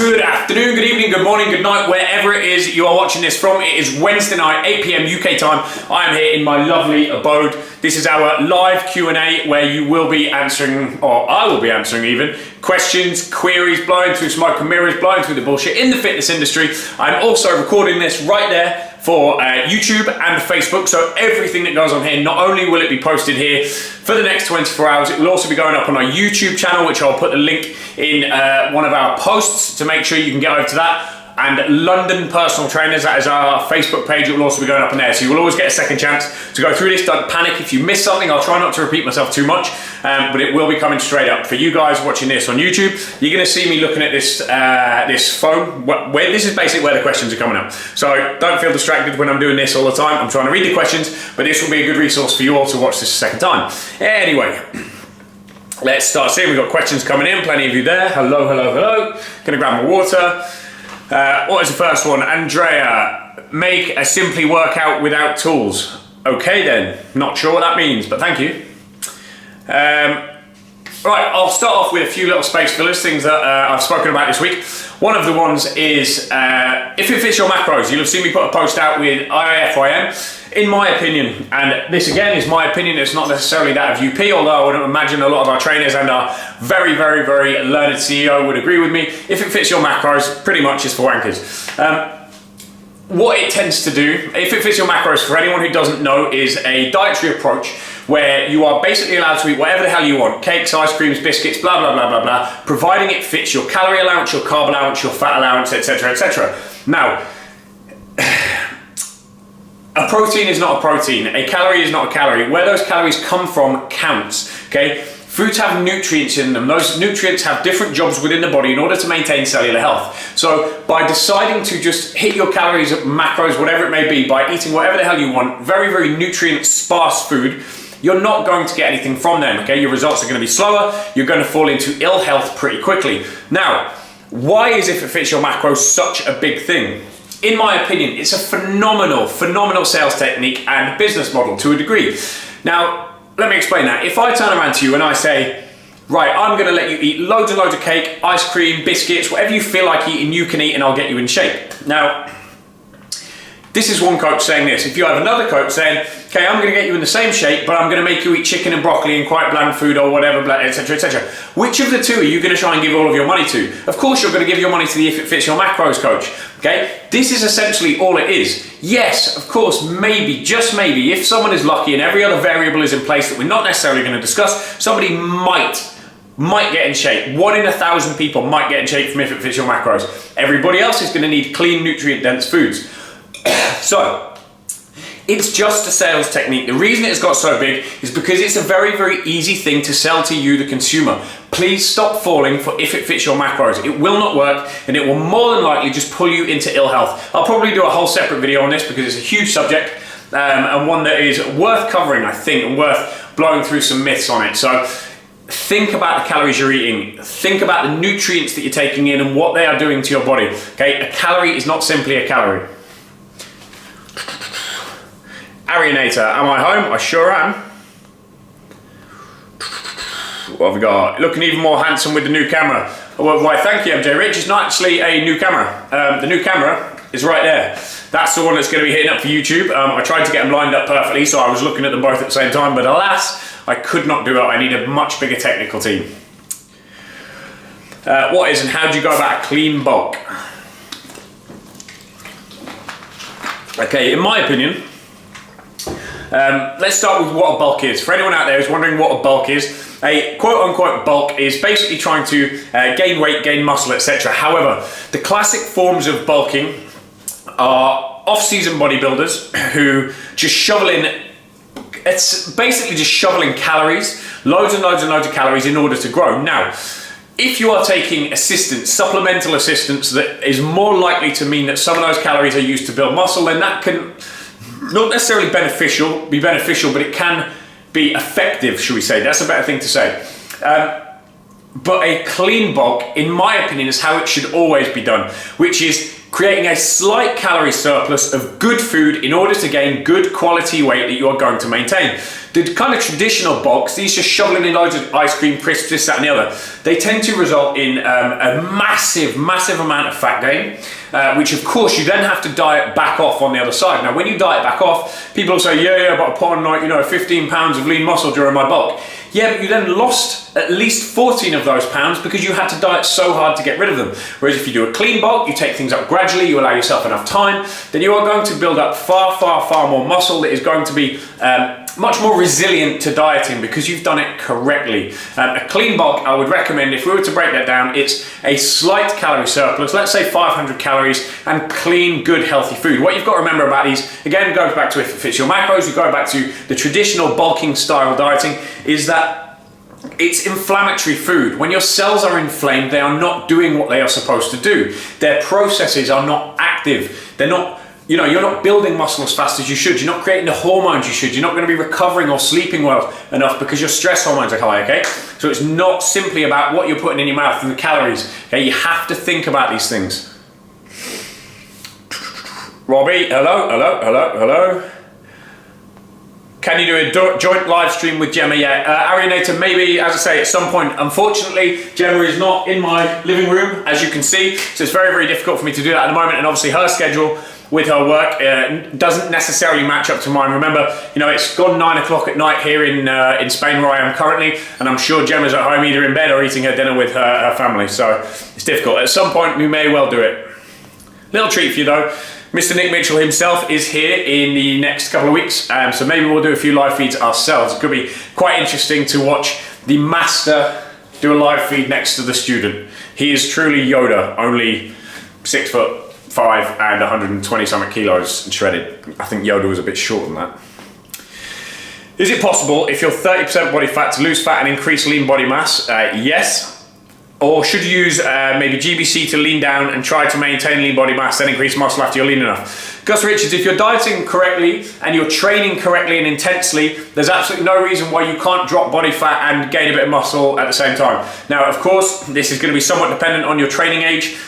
Good afternoon, good evening, good morning, good night, wherever it is you are watching this from. It is Wednesday night, 8 p.m. UK time. I am here in my lovely abode. This is our live Q&A where you will be answering, or I will be answering even, questions, queries, blowing through smoke and mirrors, blowing through the bullshit in the fitness industry. I'm also recording this right there for YouTube and Facebook, so everything that goes on here, not only will it be posted here for the next 24 hours, it will also be going up on our YouTube channel, which I'll put the link in one of our posts to make sure you can get over to that. And London Personal Trainers, that is our Facebook page, it will also be going up in there, so you will always get a second chance to go through this. Don't panic if you miss something. I'll try not to repeat myself too much, but it will be coming straight up. For you guys watching this on YouTube, you're going to see me looking at this this phone. Where this is basically where the questions are coming up, so don't feel distracted when I'm doing this all the time. I'm trying to read the questions, but this will be a good resource for you all to watch this a second time. Anyway, let's start seeing. We've got questions coming in, plenty of you there. Hello, hello, hello. Gonna grab my water. What is the first one? Andrea, make a simply workout without tools. Okay then, not sure what that means, but thank you. Right, I'll start off with a few little space fillers, things that I've spoken about this week. One of the ones is, if it fits your macros, you'll have seen me put a post out with IIFYM. In my opinion, and this again is my opinion, it's not necessarily that of UP, although I would imagine a lot of our trainers and our very, very, very learned CEO would agree with me. If it fits your macros, pretty much is for wankers. What it tends to do, if it fits your macros, for anyone who doesn't know, is a dietary approach where you are basically allowed to eat whatever the hell you want. Cakes, ice creams, biscuits, blah, blah, blah, blah, blah, providing it fits your calorie allowance, your carb allowance, your fat allowance, etc., etc. Now, a protein is not a protein. A calorie is not a calorie. Where those calories come from counts, okay? Foods have nutrients in them. Those nutrients have different jobs within the body in order to maintain cellular health. So by deciding to just hit your calories, macros, whatever it may be, by eating whatever the hell you want, very, very nutrient-sparse food, you're not going to get anything from them, okay? Your results are going to be slower. You're going to fall into ill health pretty quickly. Now, why is if it fits your macros such a big thing? In my opinion, it's a phenomenal, phenomenal sales technique and business model to a degree. Now, let me explain that. If I turn around to you and I say, right, I'm gonna let you eat loads and loads of cake, ice cream, biscuits, whatever you feel like eating, you can eat and I'll get you in shape. Now, this is one coach saying this. If you have another coach saying, okay, I'm gonna get you in the same shape, but I'm gonna make you eat chicken and broccoli and quite bland food or whatever, etc., etc. Which of the two are you gonna try and give all of your money to? Of course you're gonna give your money to the if it fits your macros coach, okay? This is essentially all it is. Yes, of course, maybe, just maybe, if someone is lucky and every other variable is in place that we're not necessarily gonna discuss, somebody might get in shape. 1 in 1,000 people might get in shape from if it fits your macros. Everybody else is gonna need clean, nutrient-dense foods. So, it's just a sales technique. The reason it's got so big is because it's a very, very easy thing to sell to you, the consumer. Please stop falling for if it fits your macros. It will not work, and it will more than likely just pull you into ill health. I'll probably do a whole separate video on this because it's a huge subject, and one that is worth covering, I think, and worth blowing through some myths on it. So, think about the calories you're eating. Think about the nutrients that you're taking in and what they are doing to your body. Okay, a calorie is not simply a calorie. Arianator, am I home? I sure am. What have we got? Looking even more handsome with the new camera. Well, why, thank you, MJ Rich. It's not actually a new camera. The new camera is right there. That's the one that's going to be hitting up for YouTube. I tried to get them lined up perfectly, so I was looking at them both at the same time, but alas, I could not do it. I need a much bigger technical team. What is and how do you go about a clean bulk? Okay, in my opinion, let's start with what a bulk is. For anyone out there who's wondering what a bulk is, a quote-unquote bulk is basically trying to gain weight, gain muscle, etc. However, the classic forms of bulking are off-season bodybuilders who just shovel in, it's basically just shoveling calories, loads and loads and loads of calories in order to grow. Now, if you are taking assistance, supplemental assistance, that is more likely to mean that some of those calories are used to build muscle, then that can not necessarily be beneficial, but it can be effective, should we say. That's a better thing to say. But a clean bulk, in my opinion, is how it should always be done, which is creating a slight calorie surplus of good food in order to gain good quality weight that you are going to maintain. The kind of traditional bulks, these just shoveling in loads of ice cream, crisps, this, that and the other, they tend to result in a massive amount of fat gain, which of course you then have to diet back off on the other side. Now when you diet back off, people will say, yeah, but I put on like, 15 pounds of lean muscle during my bulk. Yeah, but you then lost at least 14 of those pounds because you had to diet so hard to get rid of them. Whereas if you do a clean bulk, you take things up gradually, you allow yourself enough time, then you are going to build up far more muscle that is going to be much more resilient to dieting because you've done it correctly. A clean bulk, I would recommend, if we were to break that down, it's a slight calorie surplus, let's say 500 calories, and clean, good, healthy food. What you've got to remember about these, again, goes back to if it fits your macros, you go back to the traditional bulking style dieting, is that it's inflammatory food. When your cells are inflamed, they are not doing what they are supposed to do. Their processes are not active. They're not, you're not building muscle as fast as you should. You're not creating the hormones you should. You're not going to be recovering or sleeping well enough because your stress hormones are high, okay? So it's not simply about what you're putting in your mouth and the calories, okay? You have to think about these things. Robbie, hello. Can you do a joint live stream with Gemma yet? Arianator, maybe, as I say, at some point. Unfortunately, Gemma is not in my living room, as you can see, so it's very difficult for me to do that at the moment, and obviously her schedule with her work doesn't necessarily match up to mine. Remember, it's gone 9 o'clock at night here in Spain where I am currently, and I'm sure Gemma's at home either in bed or eating her dinner with her family, so it's difficult. At some point, we may well do it. Little treat for you though. Mr. Nick Mitchell himself is here in the next couple of weeks, so maybe we'll do a few live feeds ourselves. It could be quite interesting to watch the master do a live feed next to the student. He is truly Yoda, only 6'5" and 120 something kilos and shredded. I think Yoda was a bit short than that. Is it possible if you're 30% body fat to lose fat and increase lean body mass? Yes. Or should you use maybe GBC to lean down and try to maintain lean body mass, then increase muscle after you're lean enough? Gus Richards, if you're dieting correctly and you're training correctly and intensely, there's absolutely no reason why you can't drop body fat and gain a bit of muscle at the same time. Now, of course, this is going to be somewhat dependent on your training age,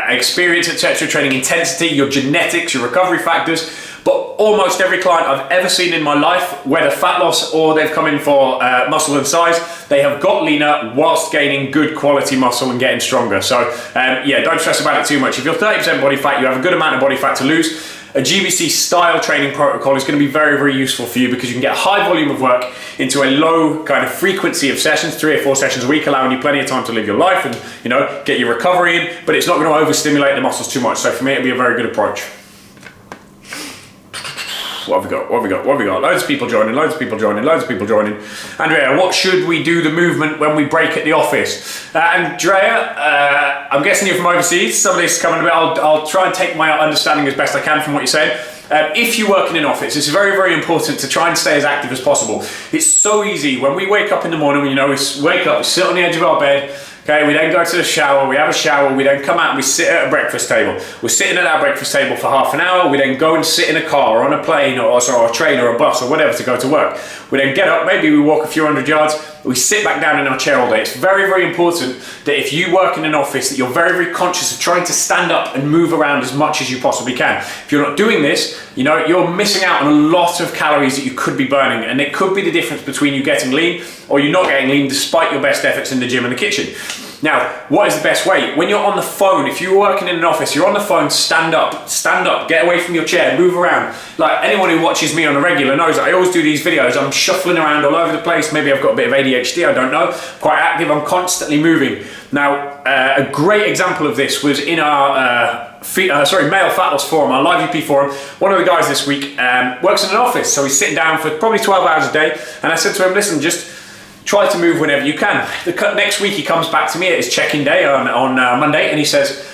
experience, etc., training intensity, your genetics, your recovery factors. But almost every client I've ever seen in my life, whether fat loss or they've come in for muscle and size, they have got leaner whilst gaining good quality muscle and getting stronger. So yeah, don't stress about it too much. If you're 30% body fat, you have a good amount of body fat to lose. A GBC style training protocol is going to be very useful for you because you can get a high volume of work into a low kind of frequency of sessions, 3 or 4 sessions a week, allowing you plenty of time to live your life and get your recovery in, but it's not going to overstimulate the muscles too much. So for me, it'd be a very good approach. What have we got? Loads of people joining. Andrea, what should we do the movement when we break at the office? Andrea, I'm guessing you're from overseas. Some of this is coming a bit. I'll try and take my understanding as best I can from what you're saying. If you work in an office, it's very important to try and stay as active as possible. It's so easy when we wake up in the morning, we wake up, we sit on the edge of our bed, okay, we then go to the shower, we have a shower, we then come out and we sit at a breakfast table. We're sitting at our breakfast table for half an hour, we then go and sit in a car or on a plane or a train or a bus or whatever to go to work. We then get up, maybe we walk a few hundred yards, we sit back down in our chair all day. It's very important that if you work in an office that you're very conscious of trying to stand up and move around as much as you possibly can. If you're not doing this, you're missing out on a lot of calories that you could be burning, and it could be the difference between you getting lean or you not getting lean despite your best efforts in the gym and the kitchen. Now, what is the best way? When you're on the phone, if you're working in an office, you're on the phone, stand up, get away from your chair, move around. Like anyone who watches me on a regular knows that I always do these videos. I'm shuffling around all over the place. Maybe I've got a bit of ADHD, I don't know. Quite active, I'm constantly moving. Now, a great example of this was in our male fat loss forum, our live UP forum. One of the guys this week works in an office, so he's sitting down for probably 12 hours a day, and I said to him, listen, just try to move whenever you can. Next week he comes back to me at his check-in day on Monday, and he says,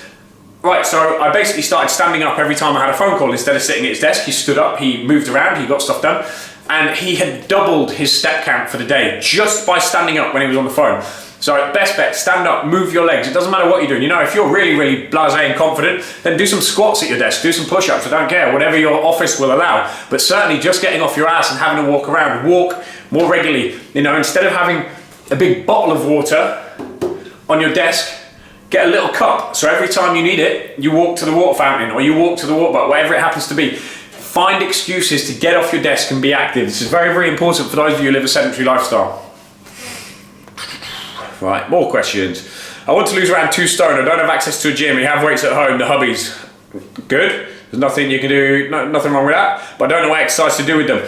right, so I basically started standing up every time I had a phone call. Instead of sitting at his desk, he stood up, he moved around, he got stuff done, and he had doubled his step count for the day just by standing up when he was on the phone. So best bet, stand up, move your legs. It doesn't matter what you're doing. If you're really blasé and confident, then do some squats at your desk, do some push-ups, I don't care, whatever your office will allow. But certainly just getting off your ass and having to walk around, walk more regularly. Instead of having a big bottle of water on your desk, Get a little cup, so every time you need it, you walk to the water fountain or you walk to the water butt, whatever it happens to be. Find excuses to get off your desk and be active. This is very, very important for those of you who live a sedentary lifestyle. Right, more questions. I want to lose around 2 stone. I don't have access to a gym. We have weights at home, the hubbies. Good. There's nothing you can do, nothing wrong with that, but I don't know what exercise to do with them.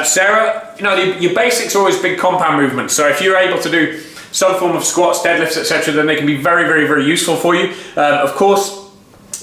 Sarah, you know, your basics are always big compound movements. So if you're able to do some form of squats, deadlifts, etc., then they can be very, very, very useful for you. Of course,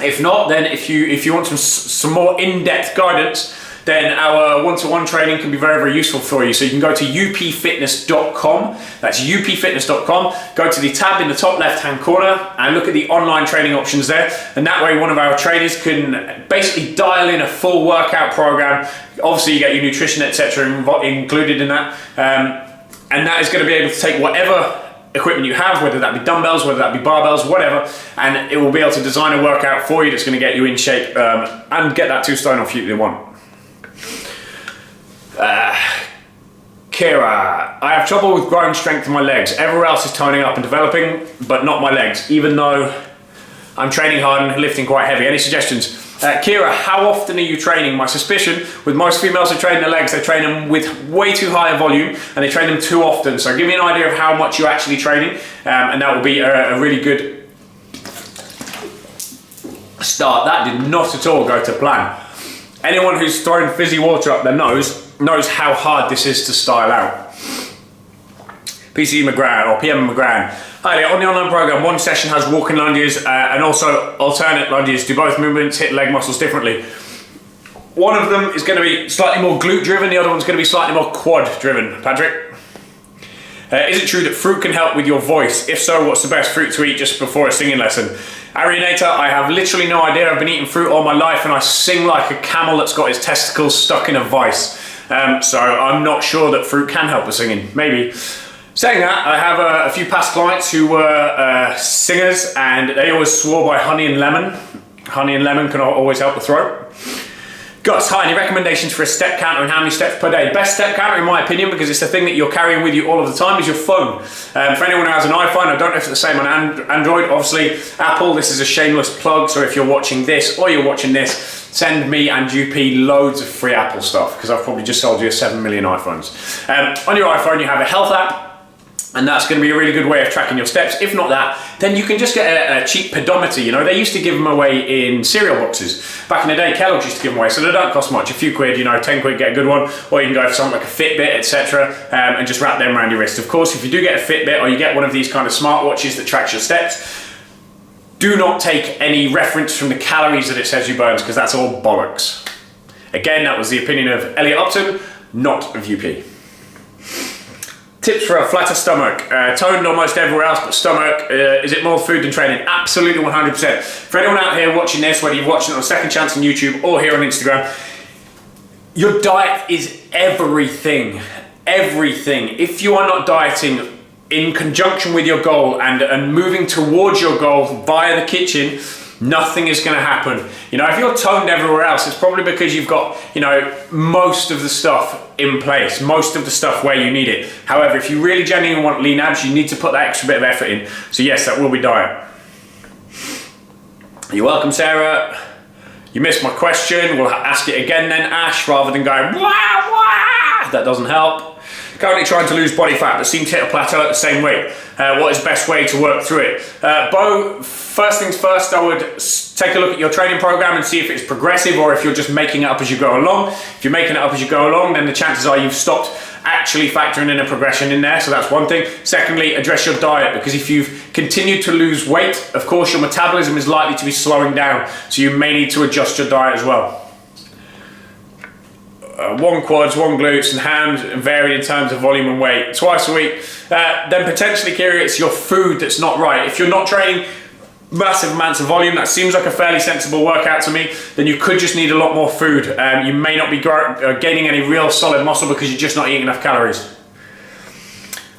if not, then if you want some more in-depth guidance, then our one-to-one training can be very, very useful for you. So you can go to upfitness.com. That's upfitness.com. Go to the tab in the top left-hand corner and look at the online training options there. And that way, one of our trainers can basically dial in a full workout program. Obviously, you get your nutrition, etc., included in that. And that is going to be able to take whatever equipment you have, whether that be dumbbells, whether that be barbells, whatever, and it will be able to design a workout for you that's going to get you in shape and get that 2 stone off you if you want. Kira, I have trouble with growing strength in my legs. Everywhere else is toning up and developing, but not my legs, even though I'm training hard and lifting quite heavy. Any suggestions? Kira, how often are you training? My suspicion with most females who train their legs, they train them with way too high a volume and they train them too often. So give me an idea of how much you're actually training, and that will be a really good start. That did not at all go to plan. Anyone who's throwing fizzy water up their nose knows how hard this is to style out. PC McGran or PM McGran. Hi there, on the online program, one session has walking lunges and also alternate lunges. Do both movements hit leg muscles differently? One of them is going to be slightly more glute driven, the other one's going to be slightly more quad driven. Patrick? Is it true that fruit can help with your voice? If so, what's the best fruit to eat just before a singing lesson? Arianator, I have literally no idea. I've been eating fruit all my life and I sing like a camel that's got his testicles stuck in a vice. So I'm not sure that fruit can help with singing. Maybe. Saying that, I have a few past clients who were singers and they always swore by honey and lemon. Honey and lemon can always help the throat. Gus, hi, any recommendations for a step counter and how many steps per day? Best step counter, in my opinion, because it's the thing that you're carrying with you all of the time, is your phone. For anyone who has an iPhone, I don't know if it's the same on Android. Obviously, Apple, this is a shameless plug, so if you're watching this or you're watching this, send me and UP loads of free Apple stuff, because I've probably just sold you 7 million iPhones. On your iPhone, you have a health app, and that's going to be a really good way of tracking your steps. If not that, then you can just get a cheap pedometer. You know, they used to give them away in cereal boxes. Back in the day, Kellogg's used to give them away, so they don't cost much. A few quid, you know, 10 quid, get a good one. Or you can go for something like a Fitbit, etc., and just wrap them around your wrist. Of course, if you do get a Fitbit or you get one of these kind of smartwatches that tracks your steps, do not take any reference from the calories that it says you burn, because that's all bollocks. Again, that was the opinion of Elliot Upton, not of UP. Tips for a flatter stomach. Toned almost everywhere else, but stomach, is it more food than training? Absolutely 100%. For anyone out here watching this, whether you're watching it on Second Chance on YouTube or here on Instagram, your diet is everything. Everything. If you are not dieting in conjunction with your goal and moving towards your goal via the kitchen, nothing is going to happen. You know, if you're toned everywhere else, it's probably because you've got, you know, most of the stuff in place, most of the stuff where you need it. However, if you really genuinely want lean abs, you need to put that extra bit of effort in. So yes, that will be diet. You're welcome, Sarah. You missed my question. We'll ask it again then, Ash, rather than going, wah, wah. That doesn't help. Currently trying to lose body fat, but seem to hit a plateau at the same weight. What is the best way to work through it? Bo, first things first, I would take a look at your training program and see if it's progressive or if you're just making it up as you go along. If you're making it up as you go along, then the chances are you've stopped actually factoring in a progression in there, so that's one thing. Secondly, address your diet, because if you've continued to lose weight, of course your metabolism is likely to be slowing down, so you may need to adjust your diet as well. One quads, one glutes and hams, varied in terms of volume and weight, twice a week. Then potentially, Kiri, it's your food that's not right. If you're not training massive amounts of volume, that seems like a fairly sensible workout to me, then you could just need a lot more food. You may not be gaining any real solid muscle because you're just not eating enough calories.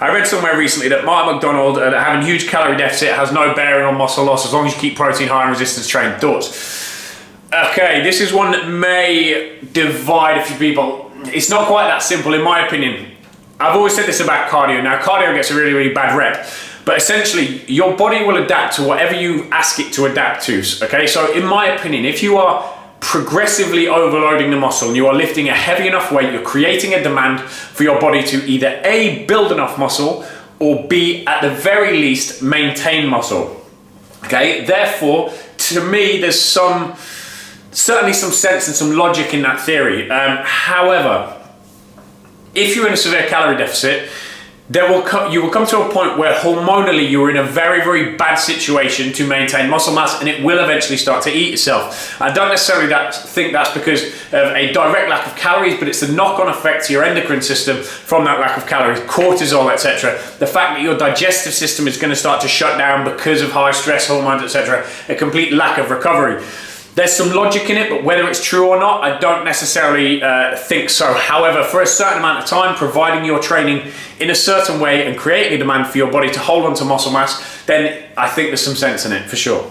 I read somewhere recently that Mark McDonald, that having huge calorie deficit has no bearing on muscle loss as long as you keep protein high and resistance trained. Thoughts? Okay, this is one that may divide a few people. It's not quite that simple in my opinion. I've always said this about cardio. Now, cardio gets a really, really bad rep, But essentially, your body will adapt to whatever you ask it to adapt to, okay? So in my opinion, if you are progressively overloading the muscle and you are lifting a heavy enough weight, you're creating a demand for your body to either A, build enough muscle, or B, at the very least, maintain muscle, okay? Therefore, to me, there's certainly some sense and some logic in that theory. However, if you're in a severe calorie deficit, you will come to a point where hormonally you're in a very, very bad situation to maintain muscle mass, and it will eventually start to eat itself. I don't necessarily think that's because of a direct lack of calories, but it's the knock-on effect to your endocrine system from that lack of calories, cortisol, etc. The fact that your digestive system is going to start to shut down because of high stress hormones, etc. A complete lack of recovery. There's some logic in it, but whether it's true or not, I don't necessarily think so. However, for a certain amount of time, providing you're training in a certain way and creating a demand for your body to hold on to muscle mass, then I think there's some sense in it, for sure.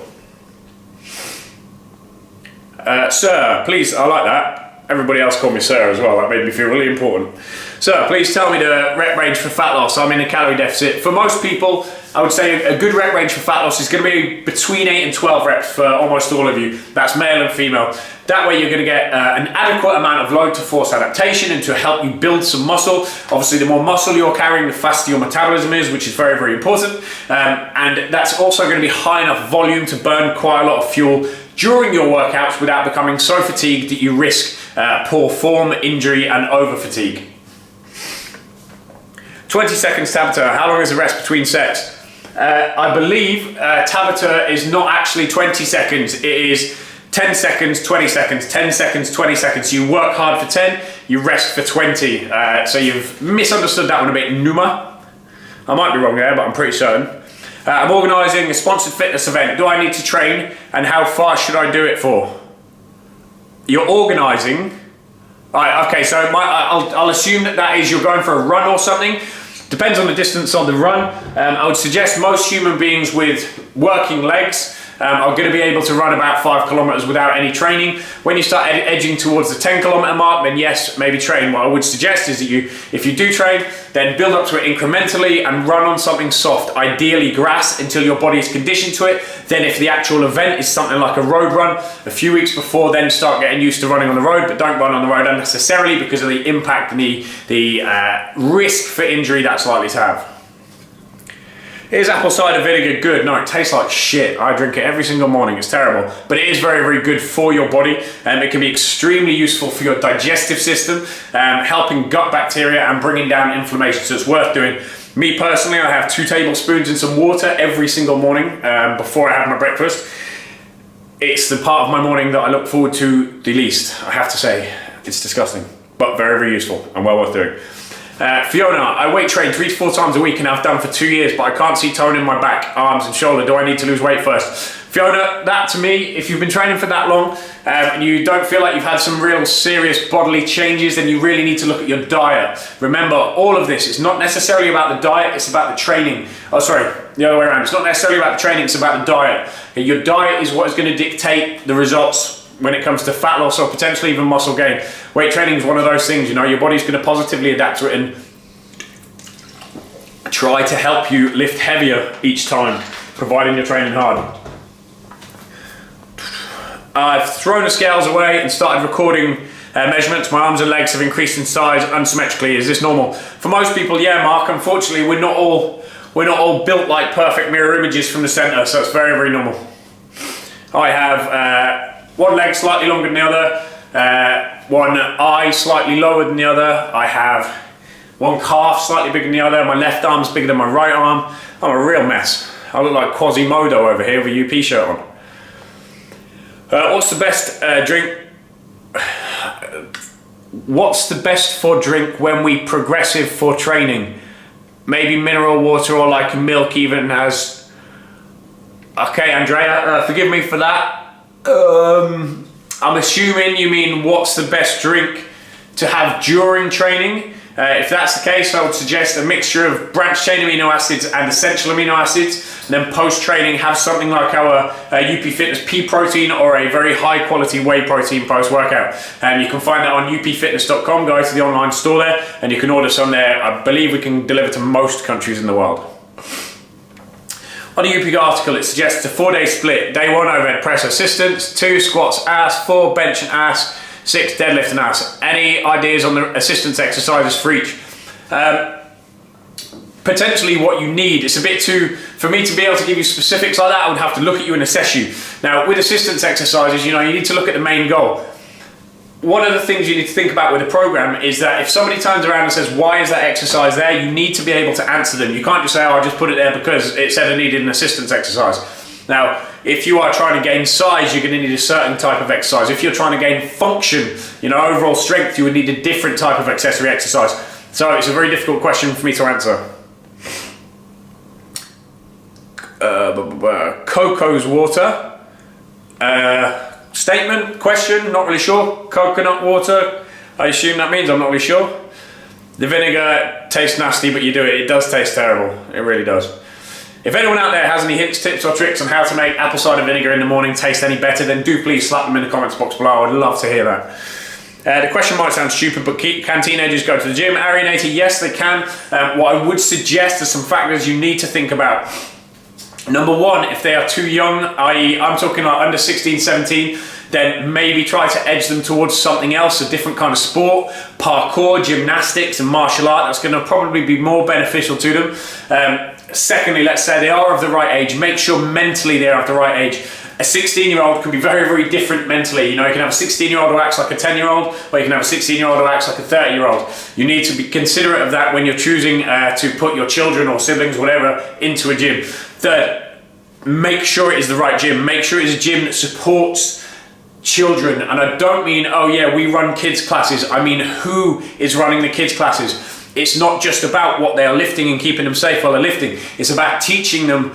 Sir, please, I like that. Everybody else called me sir as well. That made me feel really important. Sir, please tell me the rep range for fat loss. I'm in a calorie deficit. For most people, I would say a good rep range for fat loss is going to be between 8 and 12 reps for almost all of you. That's male and female. That way you're going to get an adequate amount of load to force adaptation and to help you build some muscle. Obviously, the more muscle you're carrying, the faster your metabolism is, which is very, very important. And that's also going to be high enough volume to burn quite a lot of fuel during your workouts without becoming so fatigued that you risk poor form, injury, and over fatigue. 20 seconds Tabata. How long is the rest between sets? I believe Tabata is not actually 20 seconds. It is 10 seconds, 20 seconds, 10 seconds, 20 seconds. You work hard for 10, you rest for 20. So you've misunderstood that one a bit, Numa. I might be wrong there, but I'm pretty certain. I'm organising a sponsored fitness event. Do I need to train, and how far should I do it for? You're organising. Right, okay, so I'll assume that is you're going for a run or something. Depends on the distance on the run. I would suggest most human beings with working legs are going to be able to run about 5 kilometers without any training. When you start edging towards the 10 kilometer mark, then yes, maybe train. What I would suggest is that if you do train, then build up to it incrementally and run on something soft, ideally grass, until your body is conditioned to it. Then if the actual event is something like a road run, a few weeks before, then start getting used to running on the road, but don't run on the road unnecessarily because of the impact and the risk for injury that's likely to have. Is apple cider vinegar good? No, it tastes like shit. I drink it every single morning. It's terrible, but it is very, very good for your body. It can be extremely useful for your digestive system, helping gut bacteria and bringing down inflammation, so it's worth doing. Me personally, I have 2 tablespoons in some water every single morning before I have my breakfast. It's the part of my morning that I look forward to the least, I have to say. It's disgusting, but very, very useful and well worth doing. Fiona, I weight train 3 to 4 times a week and I've done for 2 years, but I can't see tone in my back, arms and shoulder. Do I need to lose weight first? Fiona, that to me, if you've been training for that long and you don't feel like you've had some real serious bodily changes, then you really need to look at your diet. Remember, all of this is not necessarily about the diet, it's about the training. Oh, sorry, the other way around. It's not necessarily about the training, it's about the diet. Your diet is what is going to dictate the results when it comes to fat loss or potentially even muscle gain. Weight training is one of those things, you know, your body's going to positively adapt to it and try to help you lift heavier each time, providing you're training hard. I've thrown the scales away and started recording measurements. My arms and legs have increased in size unsymmetrically. Is this normal? For most people, yeah, Mark. Unfortunately, we're not all built like perfect mirror images from the center, so it's very, very normal. I have one leg slightly longer than the other, one eye slightly lower than the other. I have one calf slightly bigger than the other. My left arm's bigger than my right arm. I'm a real mess. I look like Quasimodo over here with a UP shirt on. What's the best drink? What's the best for drink when we progressive for training? Maybe mineral water or like milk even as... Okay, Andrea, forgive me for that. I'm assuming you mean what's the best drink to have during training. If that's the case, I would suggest a mixture of branched chain amino acids and essential amino acids. And then post-training, have something like our UP Fitness pea protein or a very high quality whey protein post-workout. You can find that on upfitness.com. Go to the online store there and you can order some there. I believe we can deliver to most countries in the world. On the UP article, it suggests a 4-day split. Day 1 overhead press assistance, 2 squats ass, 4 bench and ass, 6 deadlift and ass. Any ideas on the assistance exercises for each? Potentially what you need, it's a bit too, for me to be able to give you specifics like that, I would have to look at you and assess you. Now with assistance exercises, you need to look at the main goal. One of the things you need to think about with a program is that if somebody turns around and says, why is that exercise there? You need to be able to answer them. You can't just say, oh, I just put it there because it said I needed an assistance exercise. Now, if you are trying to gain size, you're going to need a certain type of exercise. If you're trying to gain function, overall strength, you would need a different type of accessory exercise. So it's a very difficult question for me to answer. Coco's water. Statement, question, not really sure. Coconut water, I assume that means, I'm not really sure. The vinegar tastes nasty, but you do it. It does taste terrible. It really does. If anyone out there has any hints, tips or tricks on how to make apple cider vinegar in the morning taste any better, then do please slap them in the comments box below. I would love to hear that. The question might sound stupid, but can teenagers go to the gym? Arianator, yes they can. What I would suggest are some factors you need to think about. Number 1, if they are too young, i.e. I'm talking like under 16, 17, then maybe try to edge them towards something else, a different kind of sport, parkour, gymnastics and martial art. That's going to probably be more beneficial to them. Secondly, let's say they are of the right age. Make sure mentally they're of the right age. A 16-year-old can be very, very different mentally. You can have a 16-year-old who acts like a 10-year-old, or you can have a 16-year-old who acts like a 30-year-old. You need to be considerate of that when you're choosing to put your children or siblings, whatever, into a gym. Third, make sure it is the right gym. Make sure it is a gym that supports children. And I don't mean, oh yeah, we run kids classes. I mean, who is running the kids classes? It's not just about what they are lifting and keeping them safe while they're lifting. It's about teaching them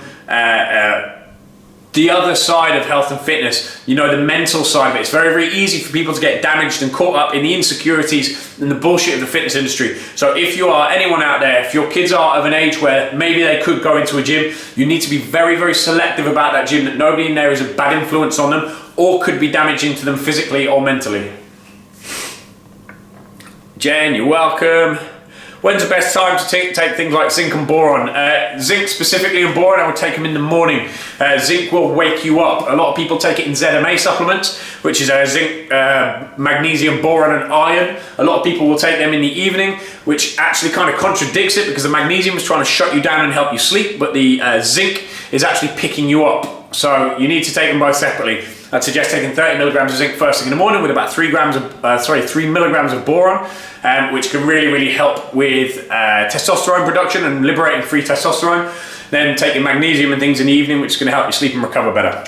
the other side of health and fitness, the mental side of it. It's very, very easy for people to get damaged and caught up in the insecurities and the bullshit of the fitness industry. So if you are anyone out there, if your kids are of an age where maybe they could go into a gym, you need to be very, very selective about that gym, that nobody in there is a bad influence on them or could be damaging to them physically or mentally. Jen, you're welcome. When's the best time to take things like zinc and boron? Zinc specifically and boron, I would take them in the morning. Zinc will wake you up. A lot of people take it in ZMA supplements, which is zinc, magnesium, boron and iron. A lot of people will take them in the evening, which actually kind of contradicts it because the magnesium is trying to shut you down and help you sleep, but the zinc is actually picking you up. So you need to take them both separately. I'd suggest taking 30 milligrams of zinc first thing in the morning with about 3 milligrams of boron, which can really, really help with testosterone production and liberating free testosterone. Then take your magnesium and things in the evening, which is going to help you sleep and recover better.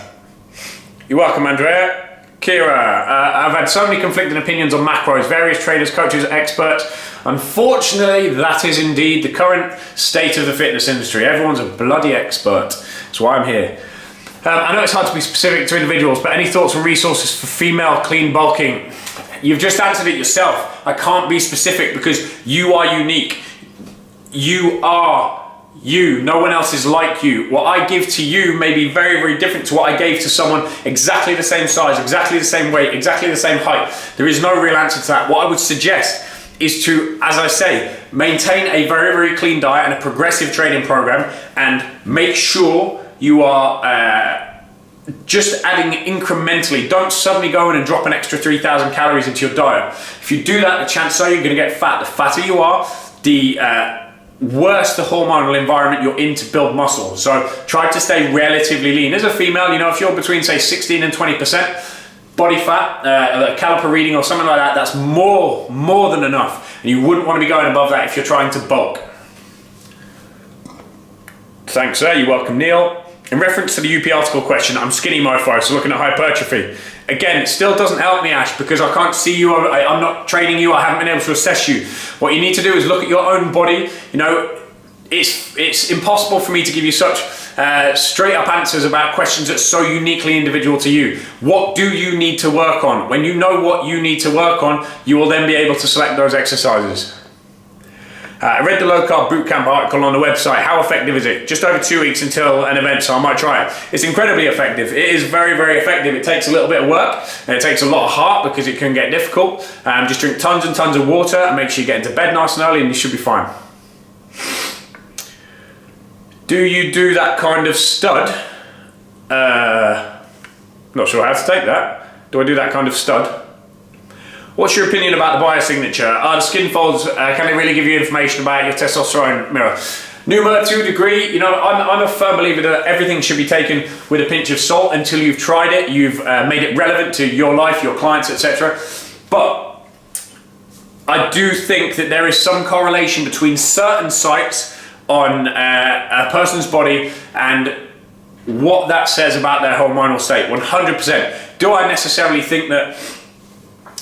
You're welcome, Andrea. Kira, I've had so many conflicting opinions on macros, various traders, coaches, experts. Unfortunately, that is indeed the current state of the fitness industry. Everyone's a bloody expert. That's why I'm here. I know it's hard to be specific to individuals, but any thoughts and resources for female clean bulking? You've just answered it yourself. I can't be specific because you are unique. You are you. No one else is like you. What I give to you may be very, very different to what I gave to someone exactly the same size, exactly the same weight, exactly the same height. There is no real answer to that. What I would suggest is to, as I say, maintain a very, very clean diet and a progressive training program, and make sure you are just adding incrementally. Don't suddenly go in and drop an extra 3,000 calories into your diet. If you do that, the chances are you're going to get fat. The fatter you are, the worse the hormonal environment you're in to build muscle. So try to stay relatively lean. As a female, if you're between say 16 and 20% body fat, a caliper reading or something like that, that's more than enough. And you wouldn't want to be going above that if you're trying to bulk. Thanks, sir. You're welcome, Neil. In reference to the UP article question, I'm skinny mofo, so looking at hypertrophy. Again, it still doesn't help me, Ash, because I can't see you, I'm not training you, I haven't been able to assess you. What you need to do is look at your own body. It's impossible for me to give you such straight up answers about questions that's so uniquely individual to you. What do you need to work on? When you know what you need to work on, you will then be able to select those exercises. I read the low carb bootcamp article on the website. How effective is it? Just over 2 weeks until an event, so I might try it. It's incredibly effective. It is very, very effective. It takes a little bit of work and it takes a lot of heart because it can get difficult. Just drink tons and tons of water and make sure you get into bed nice and early and you should be fine. Do you do that kind of stud? Not sure how to take that. Do I do that kind of stud? What's your opinion about the biosignature? Are the skin folds, can they really give you information about your testosterone mirror? Numa, to a degree, you know, I'm a firm believer that everything should be taken with a pinch of salt until you've tried it, you've made it relevant to your life, your clients, etc. But I do think that there is some correlation between certain sites on a person's body and what that says about their hormonal state, 100%. Do I necessarily think that,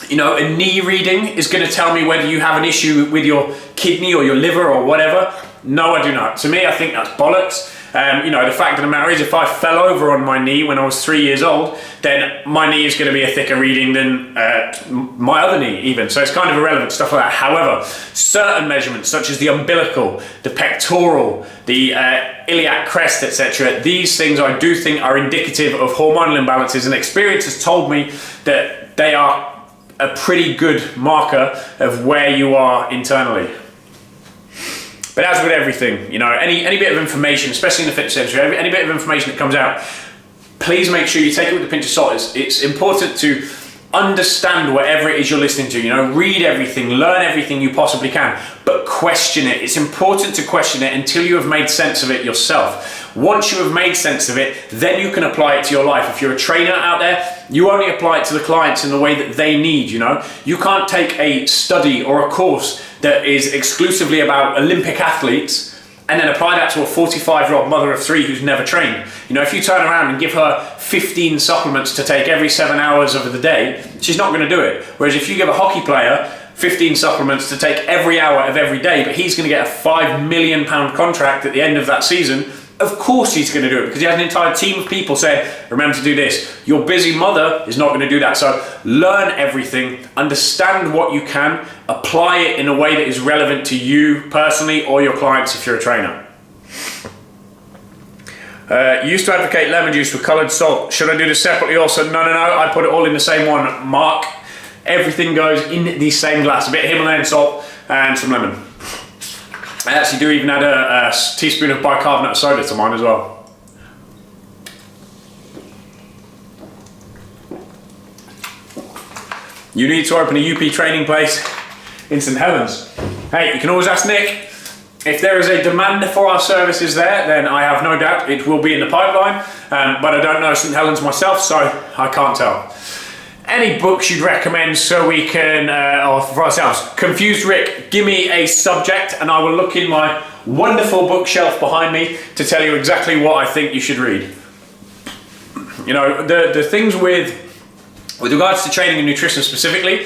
you know, a knee reading is going to tell me whether you have an issue with your kidney or your liver or whatever? No, I do not. To me, I think that's bollocks. You know, the fact of the matter is, if I fell over on my knee when I was 3 years old, then my knee is going to be a thicker reading than my other knee even. So it's kind of irrelevant, stuff like that. However, certain measurements such as the umbilical, the pectoral, the iliac crest, etc., these things I do think are indicative of hormonal imbalances, and experience has told me that they are a pretty good marker of where you are internally. But as with everything, you know, any bit of information, especially in the fitness industry, any bit of information that comes out, please make sure you take it with a pinch of salt. It's important to understand whatever it is you're listening to, you know, read everything, learn everything you possibly can, but question it. It's important to question it until you have made sense of it yourself. Once you have made sense of it, then you can apply it to your life. If you're a trainer out there, you only apply it to the clients in the way that they need, you know. You can't take a study or a course that is exclusively about Olympic athletes and then apply that to a 45-year-old mother of 3 who's never trained. You know, if you turn around and give her 15 supplements to take every 7 hours of the day, she's not going to do it. Whereas if you give a hockey player 15 supplements to take every hour of every day, but he's going to get a £5 million contract at the end of that season, of course he's going to do it, because he has an entire team of people saying, remember to do this. Your busy mother is not going to do that. So learn everything, understand what you can, apply it in a way that is relevant to you personally or your clients if you're a trainer. Used to advocate lemon juice with coloured salt. Should I do this separately also? No, I put it all in the same one, Mark. Everything goes in the same glass. A bit of Himalayan salt and some lemon. I actually do even add a teaspoon of bicarbonate of soda to mine as well. You need to open a UP training place in St Helens. Hey, you can always ask Nick. If there is a demand for our services there, then I have no doubt it will be in the pipeline, but I don't know St Helens myself, so I can't tell. Any books you'd recommend so we can, or for ourselves? Confused Rick, give me a subject and I will look in my wonderful bookshelf behind me to tell you exactly what I think you should read. You know, the things with regards to training and nutrition specifically,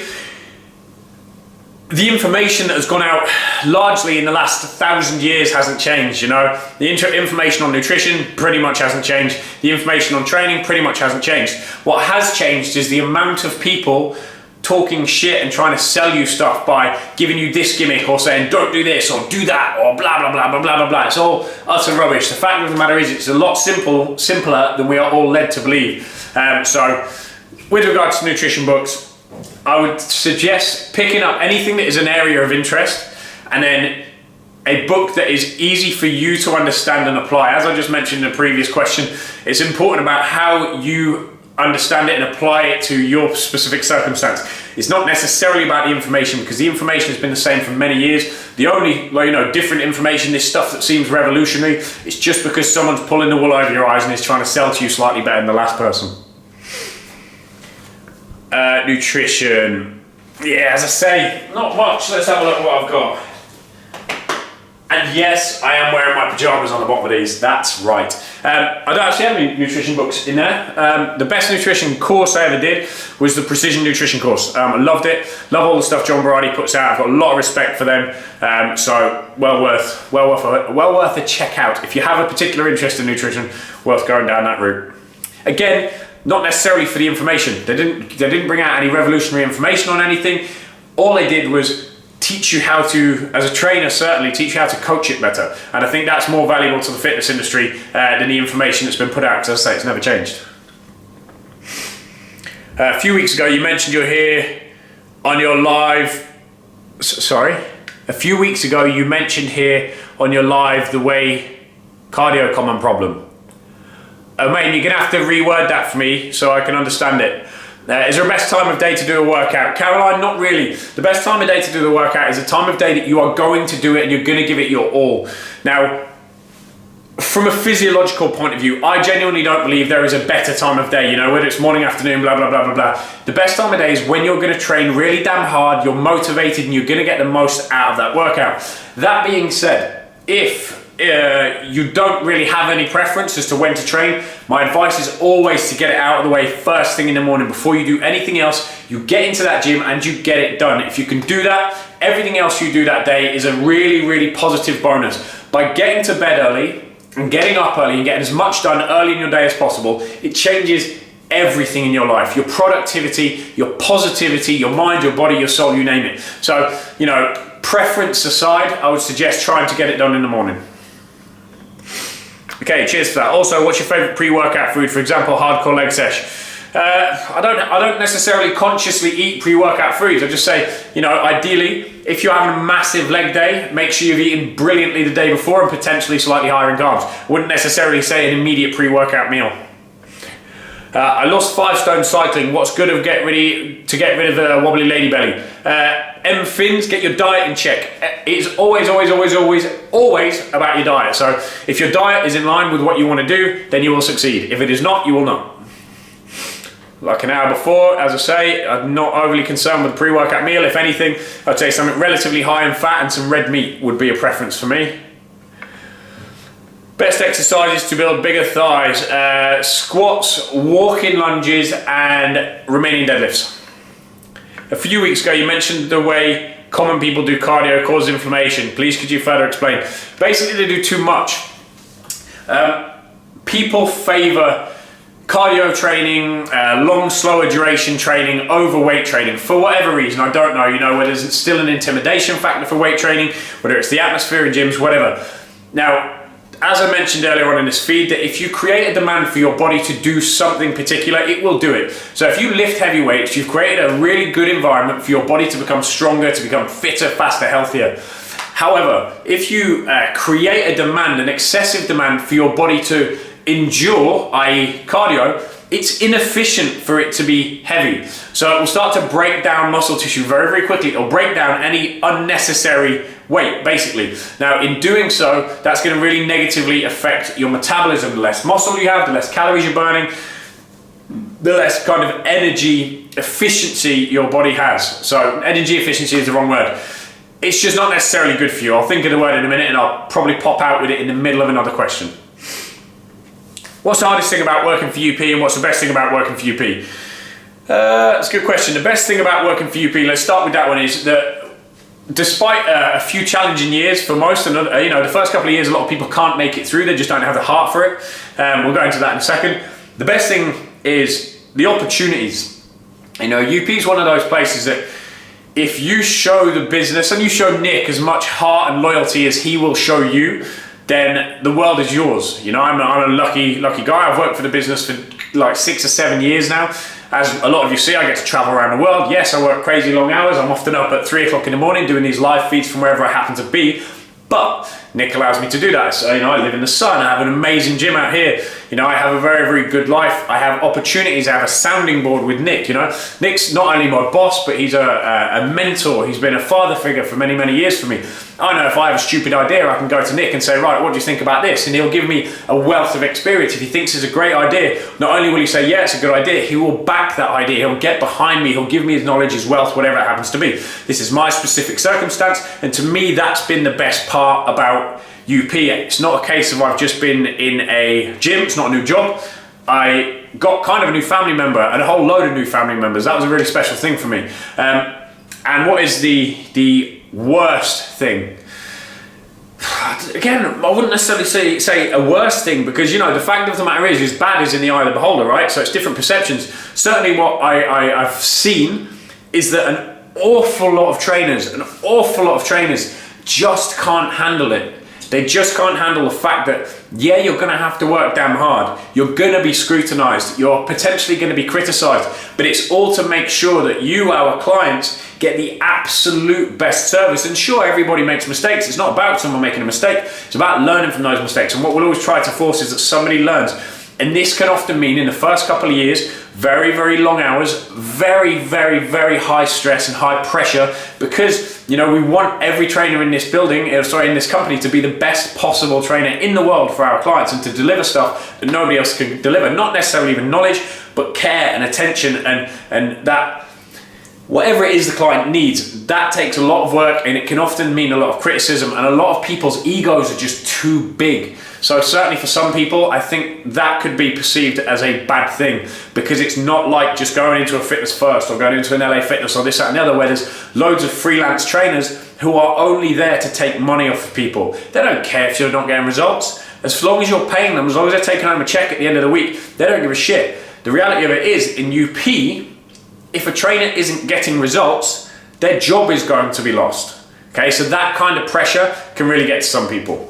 the information that has gone out largely in the last 1,000 years hasn't changed, you know. The information on nutrition pretty much hasn't changed. The information on training pretty much hasn't changed. What has changed is the amount of people talking shit and trying to sell you stuff by giving you this gimmick or saying don't do this or do that or blah blah blah blah blah blah blah. It's all utter rubbish. The fact of the matter is it's a lot simpler than we are all led to believe. So with regards to nutrition books, I would suggest picking up anything that is an area of interest and then a book that is easy for you to understand and apply. As I just mentioned in the previous question, it's important about how you understand it and apply it to your specific circumstance. It's not necessarily about the information, because the information has been the same for many years. The only, different information, this stuff that seems revolutionary, it's just because someone's pulling the wool over your eyes and is trying to sell to you slightly better than the last person. Nutrition. Yeah, as I say, not much. Let's have a look at what I've got. And yes, I am wearing my pajamas on the bottom of these. That's right. I don't actually have any nutrition books in there. The best nutrition course I ever did was the Precision Nutrition course. I loved it. Love all the stuff John Berardi puts out. I've got a lot of respect for them. So well worth a check out. If you have a particular interest in nutrition, worth going down that route. Again, not necessarily for the information. They didn't bring out any revolutionary information on anything. All they did was teach you how to, as a trainer certainly, teach you how to coach it better. And I think that's more valuable to the fitness industry than the information that's been put out, because as I say, it's never changed. A few weeks ago you mentioned you're here on your live, a few weeks ago you mentioned here on your live the way Cardio, common problem. Oh mate, you're gonna have to reword that for me so I can understand it. Is there a best time of day to do a workout? Caroline, not really. The best time of day to do the workout is a time of day that you are going to do it and you're gonna give it your all. Now, from a physiological point of view, I genuinely don't believe there is a better time of day, you know, whether it's morning, afternoon, blah, blah, blah, blah, blah. The best time of day is when you're gonna train really damn hard, you're motivated, and you're gonna get the most out of that workout. That being said, if you don't really have any preference as to when to train, my advice is always to get it out of the way first thing in the morning before you do anything else. You get into that gym and you get it done. If you can do that, everything else you do that day is a really, really positive bonus. By getting to bed early and getting up early and getting as much done early in your day as possible, it changes everything in your life. Your productivity, your positivity, your mind, your body, your soul, you name it. So, you know, preference aside, I would suggest trying to get it done in the morning. Okay, cheers for that. Also, what's your favorite pre-workout food? For example, hardcore leg sesh. I don't necessarily consciously eat pre-workout foods. I just say, you know, ideally, if you're having a massive leg day, make sure you've eaten brilliantly the day before and potentially slightly higher in carbs. Wouldn't necessarily say an immediate pre-workout meal. I lost 5 stone cycling. What's good to get rid of a wobbly lady belly? M-Fins, get your diet in check. It's always about your diet. So if your diet is in line with what you want to do, then you will succeed. If it is not, you will not. Like an hour before, as I say, I'm not overly concerned with the pre-workout meal. If anything, I'd say something relatively high in fat and some red meat would be a preference for me. Best exercises to build bigger thighs, squats, walking lunges, and Romanian deadlifts. A few weeks ago, you mentioned the way common people do cardio causes inflammation. Please, could you further explain? Basically, they do too much. People favor cardio training, long, slower duration training, over weight training for whatever reason. I don't know, you know, whether it's still an intimidation factor for weight training, whether it's the atmosphere in gyms, whatever. Now, as I mentioned earlier on in this feed, that if you create a demand for your body to do something particular, it will do it. So if you lift heavy weights, you've created a really good environment for your body to become stronger, to become fitter, faster, healthier. However, if you create a demand, an excessive demand for your body to endure, i.e. cardio, it's inefficient for it to be heavy. So it will start to break down muscle tissue very, very quickly. It'll break down any unnecessary weight, basically. Now, in doing so, that's going to really negatively affect your metabolism. The less muscle you have, the less calories you're burning, the less kind of energy efficiency your body has. So energy efficiency is the wrong word. It's just not necessarily good for you. I'll think of the word in a minute and I'll probably pop out with it in the middle of another question. What's the hardest thing about working for UP and what's the best thing about working for UP? That's a good question. The best thing about working for UP, let's start with that one, is that despite a few challenging years for most, and you know, the first couple of years a lot of people can't make it through, they just don't have the heart for it. We'll go into that in a second. The best thing is the opportunities. You know, UP is one of those places that if you show the business and you show Nick as much heart and loyalty as he will show you, then the world is yours. You know, I'm a lucky guy. I've worked for the business for like 6 or 7 years now. As a lot of you see, I get to travel around the world. Yes, I work crazy long hours. I'm often up at 3 o'clock in the morning doing these live feeds from wherever I happen to be. But Nick allows me to do that. So, you know, I live in the sun. I have an amazing gym out here. You know, I have a very, very good life. I have opportunities. I have a sounding board with Nick, you know. Nick's not only my boss, but he's a mentor. He's been a father figure for many, many years for me. I know if I have a stupid idea, I can go to Nick and say, right, what do you think about this? And he'll give me a wealth of experience. If he thinks it's a great idea, not only will he say, yeah, it's a good idea, he will back that idea. He'll get behind me. He'll give me his knowledge, his wealth, whatever it happens to be. This is my specific circumstance. And to me, that's been the best part about UP. It's not a case of I've just been in a gym. It's not a new job. I got kind of a new family member and a whole load of new family members. That was a really special thing for me. And what is the worst thing? Again, I wouldn't necessarily say a worst thing, because, you know, the fact of the matter is bad is in the eye of the beholder, right? So it's different perceptions. Certainly what I've seen is that an awful lot of trainers just can't handle it. They just can't handle the fact that, yeah, you're going to have to work damn hard. You're going to be scrutinized. You're potentially going to be criticized. But it's all to make sure that you, our clients, get the absolute best service. And sure, everybody makes mistakes. It's not about someone making a mistake. It's about learning from those mistakes. And what we'll always try to force is that somebody learns. And this can often mean in the first couple of years, very, very long hours, very, very, very high stress and high pressure, because, you know, we want every trainer in this building, in this company, to be the best possible trainer in the world for our clients and to deliver stuff that nobody else can deliver. Not necessarily even knowledge, but care and attention and that whatever it is the client needs, that takes a lot of work, and it can often mean a lot of criticism, and a lot of people's egos are just too big. So certainly for some people, I think that could be perceived as a bad thing, because it's not like just going into a Fitness First or going into an LA Fitness or this, that and the other, where there's loads of freelance trainers who are only there to take money off of people. They don't care if you're not getting results. As long as you're paying them, as long as they're taking home a check at the end of the week, they don't give a shit. The reality of it is, in UP, if a trainer isn't getting results, their job is going to be lost. Okay, so that kind of pressure can really get to some people.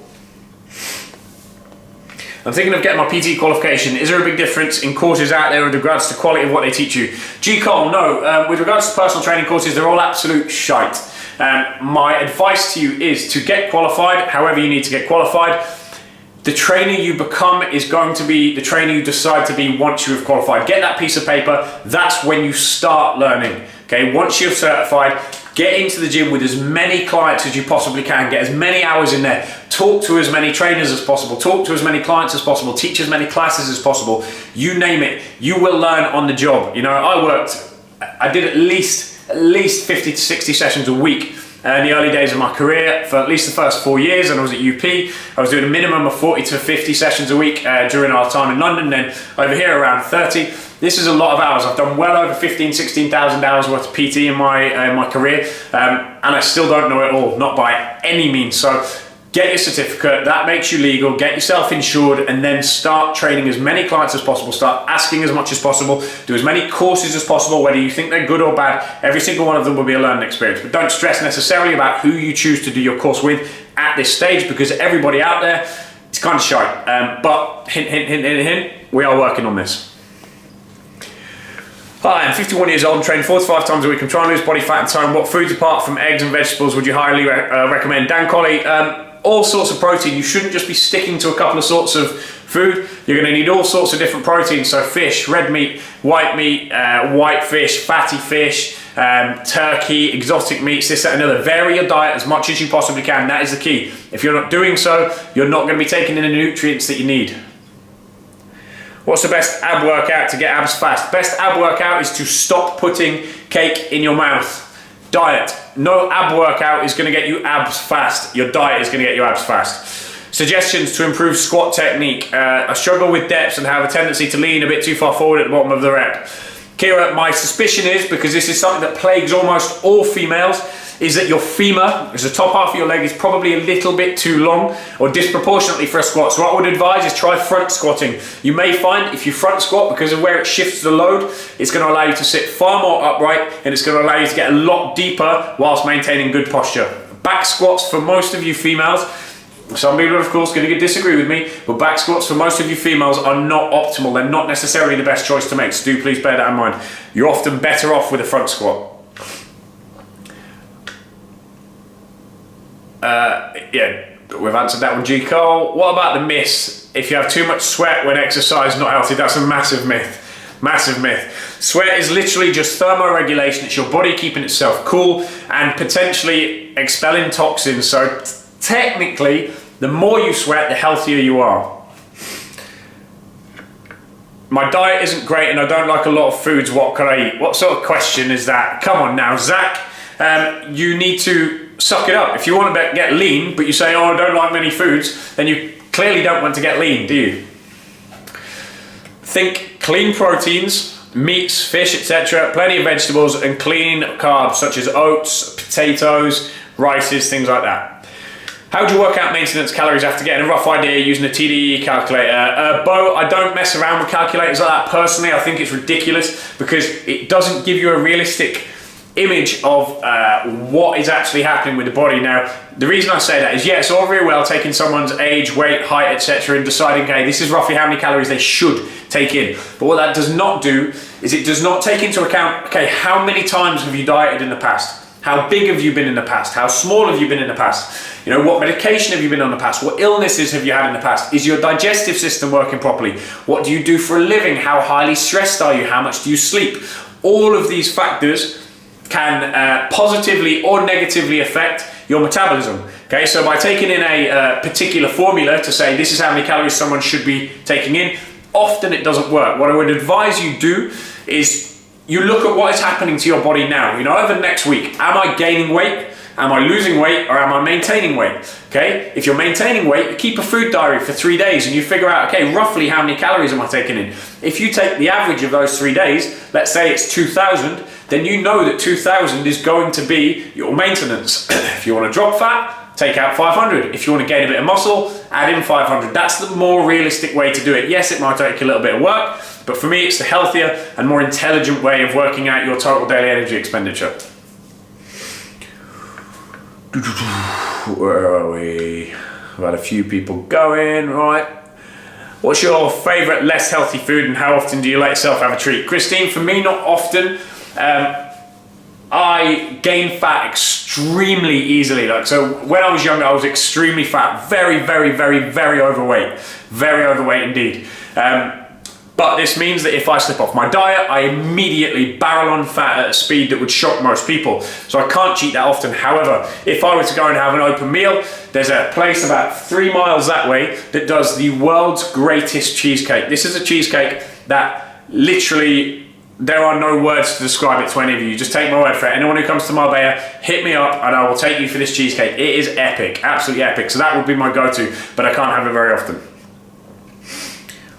I'm thinking of getting my PT qualification. Is there a big difference in courses out there with regards to quality of what they teach you? G. Cole, no. With regards to personal training courses, they're all absolute shite. My advice to you is to get qualified, however you need to get qualified. The trainer you become is going to be the trainer you decide to be once you have qualified. Get that piece of paper. That's when you start learning. Okay, once you're certified, get into the gym with as many clients as you possibly can. Get as many hours in there. Talk to as many trainers as possible. Talk to as many clients as possible. Teach as many classes as possible. You name it. You will learn on the job. You know, I did at least 50 to 60 sessions a week in the early days of my career for at least the first 4 years, and I was at UP. I was doing a minimum of 40 to 50 sessions a week during our time in London, then over here around 30. This is a lot of hours. I've done well over 16,000 hours worth of PT in my career, and I still don't know it all, not by any means. So get your certificate, that makes you legal, get yourself insured, and then start training as many clients as possible, start asking as much as possible, do as many courses as possible, whether you think they're good or bad. Every single one of them will be a learning experience, but don't stress necessarily about who you choose to do your course with at this stage, because everybody out there is kind of shy. But hint, hint, hint, hint, hint, we are working on this. Hi, I'm 51 years old and train 4 to 5 times a week. I'm trying to lose body fat and tone. What foods apart from eggs and vegetables would you highly recommend? Dan Colley, all sorts of protein. You shouldn't just be sticking to a couple of sorts of food. You're going to need all sorts of different proteins. So fish, red meat, white fish, fatty fish, turkey, exotic meats, this, that, and another. Vary your diet as much as you possibly can. That is the key. If you're not doing so, you're not going to be taking in the nutrients that you need. What's the best ab workout to get abs fast? Best ab workout is to stop putting cake in your mouth. Diet. No ab workout is going to get you abs fast. Your diet is going to get you abs fast. Suggestions to improve squat technique. I struggle with depths and have a tendency to lean a bit too far forward at the bottom of the rep. Kira, my suspicion is, because this is something that plagues almost all females, is that your femur, as the top half of your leg, is probably a little bit too long or disproportionately for a squat. So what I would advise is try front squatting. You may find if you front squat, because of where it shifts the load, it's going to allow you to sit far more upright, and it's going to allow you to get a lot deeper whilst maintaining good posture. Back squats for most of you females, some people are of course going to disagree with me, but back squats for most of you females are not optimal. They're not necessarily the best choice to make, so do please bear that in mind. You're often better off with a front squat. Yeah, we've answered that one, G. Cole. What about the myths? If you have too much sweat when exercise, not healthy. That's a massive myth. Massive myth. Sweat is literally just thermoregulation. It's your body keeping itself cool and potentially expelling toxins. So technically, the more you sweat, the healthier you are. My diet isn't great and I don't like a lot of foods. What can I eat? What sort of question is that? Come on now, Zach. You need to suck it up. If you want to get lean, but you say, oh, I don't like many foods, then you clearly don't want to get lean, do you? Think clean proteins, meats, fish, etc., plenty of vegetables, and clean carbs such as oats, potatoes, rices, things like that. How do you work out maintenance calories after getting a rough idea using a TDE calculator? Bo, I don't mess around with calculators like that personally. I think it's ridiculous because it doesn't give you a realistic image of what is actually happening with the body. Now, the reason I say that is, yeah, it's all very well taking someone's age, weight, height, etc. and deciding, okay, this is roughly how many calories they should take in. But what that does not do is it does not take into account, okay, how many times have you dieted in the past? How big have you been in the past? How small have you been in the past? You know, what medication have you been on in the past? What illnesses have you had in the past? Is your digestive system working properly? What do you do for a living? How highly stressed are you? How much do you sleep? All of these factors can positively or negatively affect your metabolism. Okay, so by taking in a particular formula to say this is how many calories someone should be taking in, often it doesn't work. What I would advise you do is you look at what is happening to your body now. You know, over the next week, am I gaining weight? Am I losing weight, or am I maintaining weight? Okay, if you're maintaining weight, you keep a food diary for 3 days and you figure out, okay, roughly how many calories am I taking in? If you take the average of those 3 days, let's say it's 2,000, then you know that 2,000 is going to be your maintenance. If you want to drop fat, take out 500. If you want to gain a bit of muscle, add in 500. That's the more realistic way to do it. Yes, it might take a little bit of work, but for me, it's the healthier and more intelligent way of working out your total daily energy expenditure. Where are we? We've had a few people going, right? What's your favourite less healthy food and how often do you let yourself have a treat? Christine, for me, not often. I gain fat extremely easily. So when I was younger, I was extremely fat, very, very, very, very overweight. Very overweight indeed. But this means that if I slip off my diet, I immediately barrel on fat at a speed that would shock most people. So I can't cheat that often. However, if I were to go and have an open meal, there's a place about 3 miles that way that does the world's greatest cheesecake. This is a cheesecake that literally, there are no words to describe it to any of you. Just take my word for it. Anyone who comes to Marbella, hit me up and I will take you for this cheesecake. It is epic, absolutely epic. So that would be my go-to, but I can't have it very often.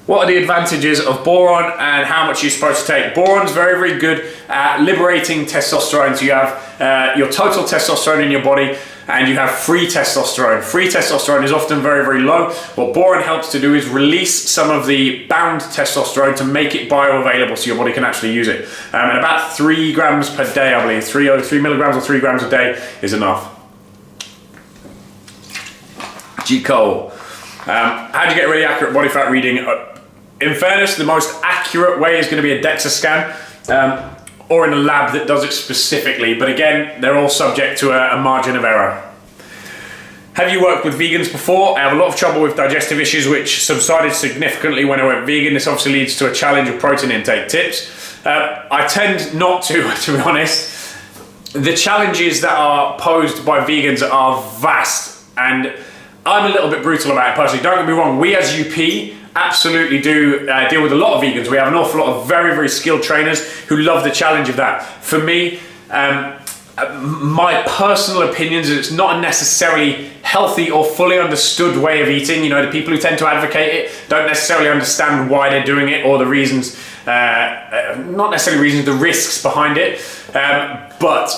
What are the advantages of boron and how much you're supposed to take? Boron's very, very good at liberating testosterone. So you have your total testosterone in your body and you have free testosterone. Free testosterone is often very, very low. What boron helps to do is release some of the bound testosterone to make it bioavailable so your body can actually use it. And about 3 grams per day, I believe. 3 milligrams or 3 grams a day is enough. G. Cole. How do you get a really accurate body fat reading? In fairness, the most accurate way is going to be a DEXA scan or in a lab that does it specifically. But again, they're all subject to a margin of error. Have you worked with vegans before? I have a lot of trouble with digestive issues, which subsided significantly when I went vegan. This obviously leads to a challenge of protein intake. Tips? I tend not to be honest. The challenges that are posed by vegans are vast, and I'm a little bit brutal about it personally. Don't get me wrong, we as UP absolutely do deal with a lot of vegans. We have an awful lot of very, very skilled trainers who love the challenge of that. For me, my personal opinions is it's not a necessarily healthy or fully understood way of eating. You know, the people who tend to advocate it don't necessarily understand why they're doing it or the reasons, not necessarily reasons, the risks behind it. But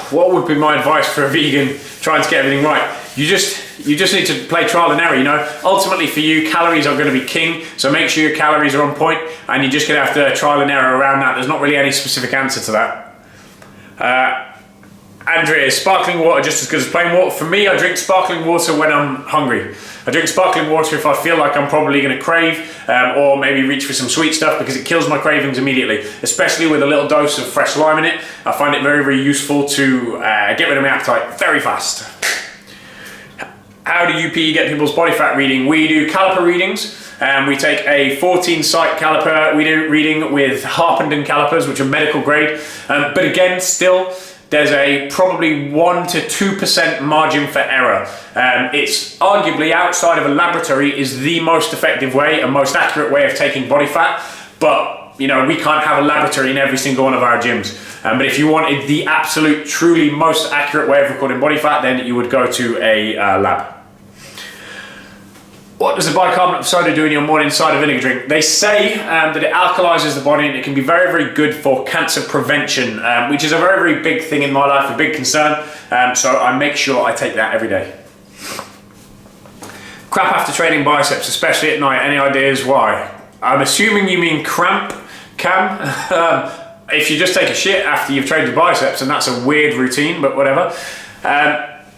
what would be my advice for a vegan trying to get everything right? You just need to play trial and error, you know. Ultimately for you, calories are going to be king, so make sure your calories are on point and you're just going to have to trial and error around that. There's not really any specific answer to that. Andrea, is sparkling water just as good as plain water? For me, I drink sparkling water when I'm hungry. I drink sparkling water if I feel like I'm probably going to crave or maybe reach for some sweet stuff because it kills my cravings immediately, especially with a little dose of fresh lime in it. I find it very, very useful to get rid of my appetite very fast. How do UP get people's body fat reading? We do caliper readings. We take a 14-site caliper reading with Harpenden calipers, which are medical grade. But again, still, there's a probably 1 to 2% margin for error. It's arguably, outside of a laboratory, is the most effective way and most accurate way of taking body fat. But you know, we can't have a laboratory in every single one of our gyms. But if you wanted the absolute, truly most accurate way of recording body fat, then you would go to a lab. What does the bicarbonate of soda do in your morning cider vinegar drink? They say that it alkalizes the body and it can be very, very good for cancer prevention, which is a very, very big thing in my life, a big concern. So I make sure I take that every day. Crap after training biceps, especially at night. Any ideas why? I'm assuming you mean cramp, Cam. If you just take a shit after you've trained your biceps, and that's a weird routine, but whatever.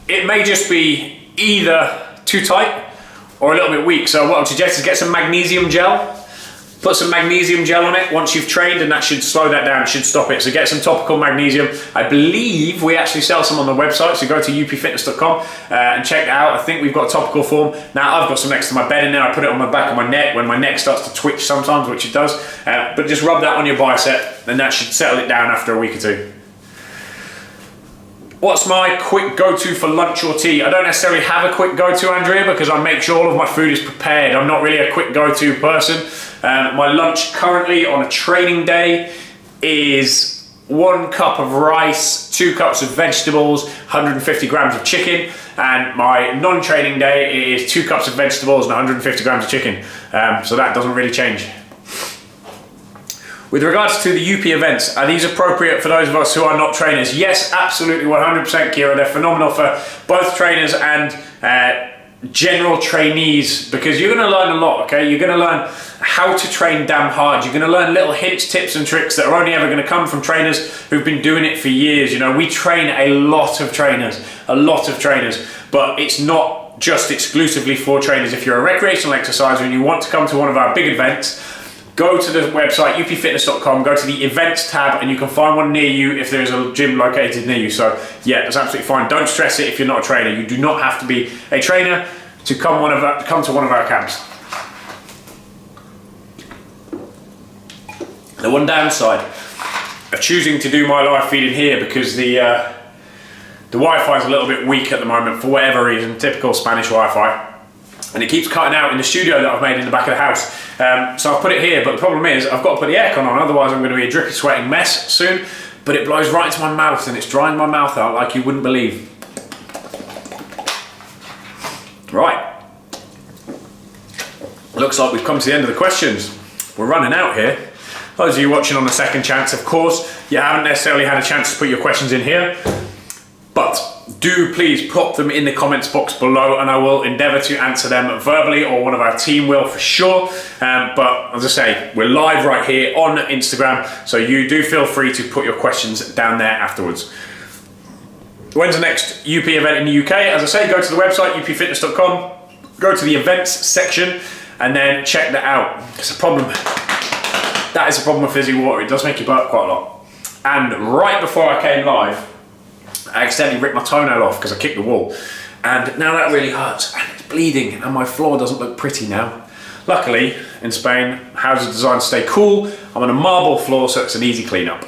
It may just be either too tight or a little bit weak. So what I would suggest is get some magnesium gel, Put some magnesium gel on it once you've trained, and that should slow that down, should stop it. So get some topical magnesium. I believe we actually sell some on the website, so go to upfitness.com and check that out. I think we've got a topical form. Now I've got some next to my bed in there. I put it on my back of my neck when my neck starts to twitch sometimes, which it does. But just rub that on your bicep, and that should settle it down after a week or two. What's my quick go-to for lunch or tea? I don't necessarily have a quick go-to, Andrea, because I make sure all of my food is prepared. I'm not really a quick go-to person. My lunch currently on a training day is 1 cup of rice, 2 cups of vegetables, 150 grams of chicken, and my non-training day is 2 cups of vegetables and 150 grams of chicken. So that doesn't really change. With regards to the UP events, are these appropriate for those of us who are not trainers? Yes, absolutely, 100%, Kira. They're phenomenal for both trainers and general trainees, because you're going to learn a lot, okay? You're going to learn how to train damn hard. You're going to learn little hints, tips and tricks that are only ever going to come from trainers who've been doing it for years. You know, we train a lot of trainers, but it's not just exclusively for trainers. If you're a recreational exerciser and you want to come to one of our big events, go to the website, upfitness.com, go to the events tab, and you can find one near you if there is a gym located near you. So yeah, that's absolutely fine. Don't stress it if you're not a trainer. You do not have to be a trainer to come to one of our camps. The one downside of choosing to do my live feed in here, because the Wi-Fi is a little bit weak at the moment for whatever reason, typical Spanish Wi-Fi. And it keeps cutting out in the studio that I've made in the back of the house. So I've put it here, but the problem is I've got to put the aircon on, otherwise I'm going to be a drippy sweating mess soon. But it blows right into my mouth and it's drying my mouth out like you wouldn't believe. Right. Looks like we've come to the end of the questions. We're running out here. Those of you watching on the second chance, of course, you haven't necessarily had a chance to put your questions in here. But do please pop them in the comments box below, and I will endeavour to answer them verbally, or one of our team will for sure. But as I say, we're live right here on Instagram, so you do feel free to put your questions down there afterwards. When's the next UP event in the UK? As I say, go to the website, upfitness.com, go to the events section, and then check that out. It's a problem. That is a problem with fizzy water. It does make you burp quite a lot. And right before I came live, I accidentally ripped my toenail off because I kicked the wall, and now that really hurts and it's bleeding, and my floor doesn't look pretty now. Luckily, in Spain, houses are designed to stay cool. I'm on a marble floor, so it's an easy clean-up.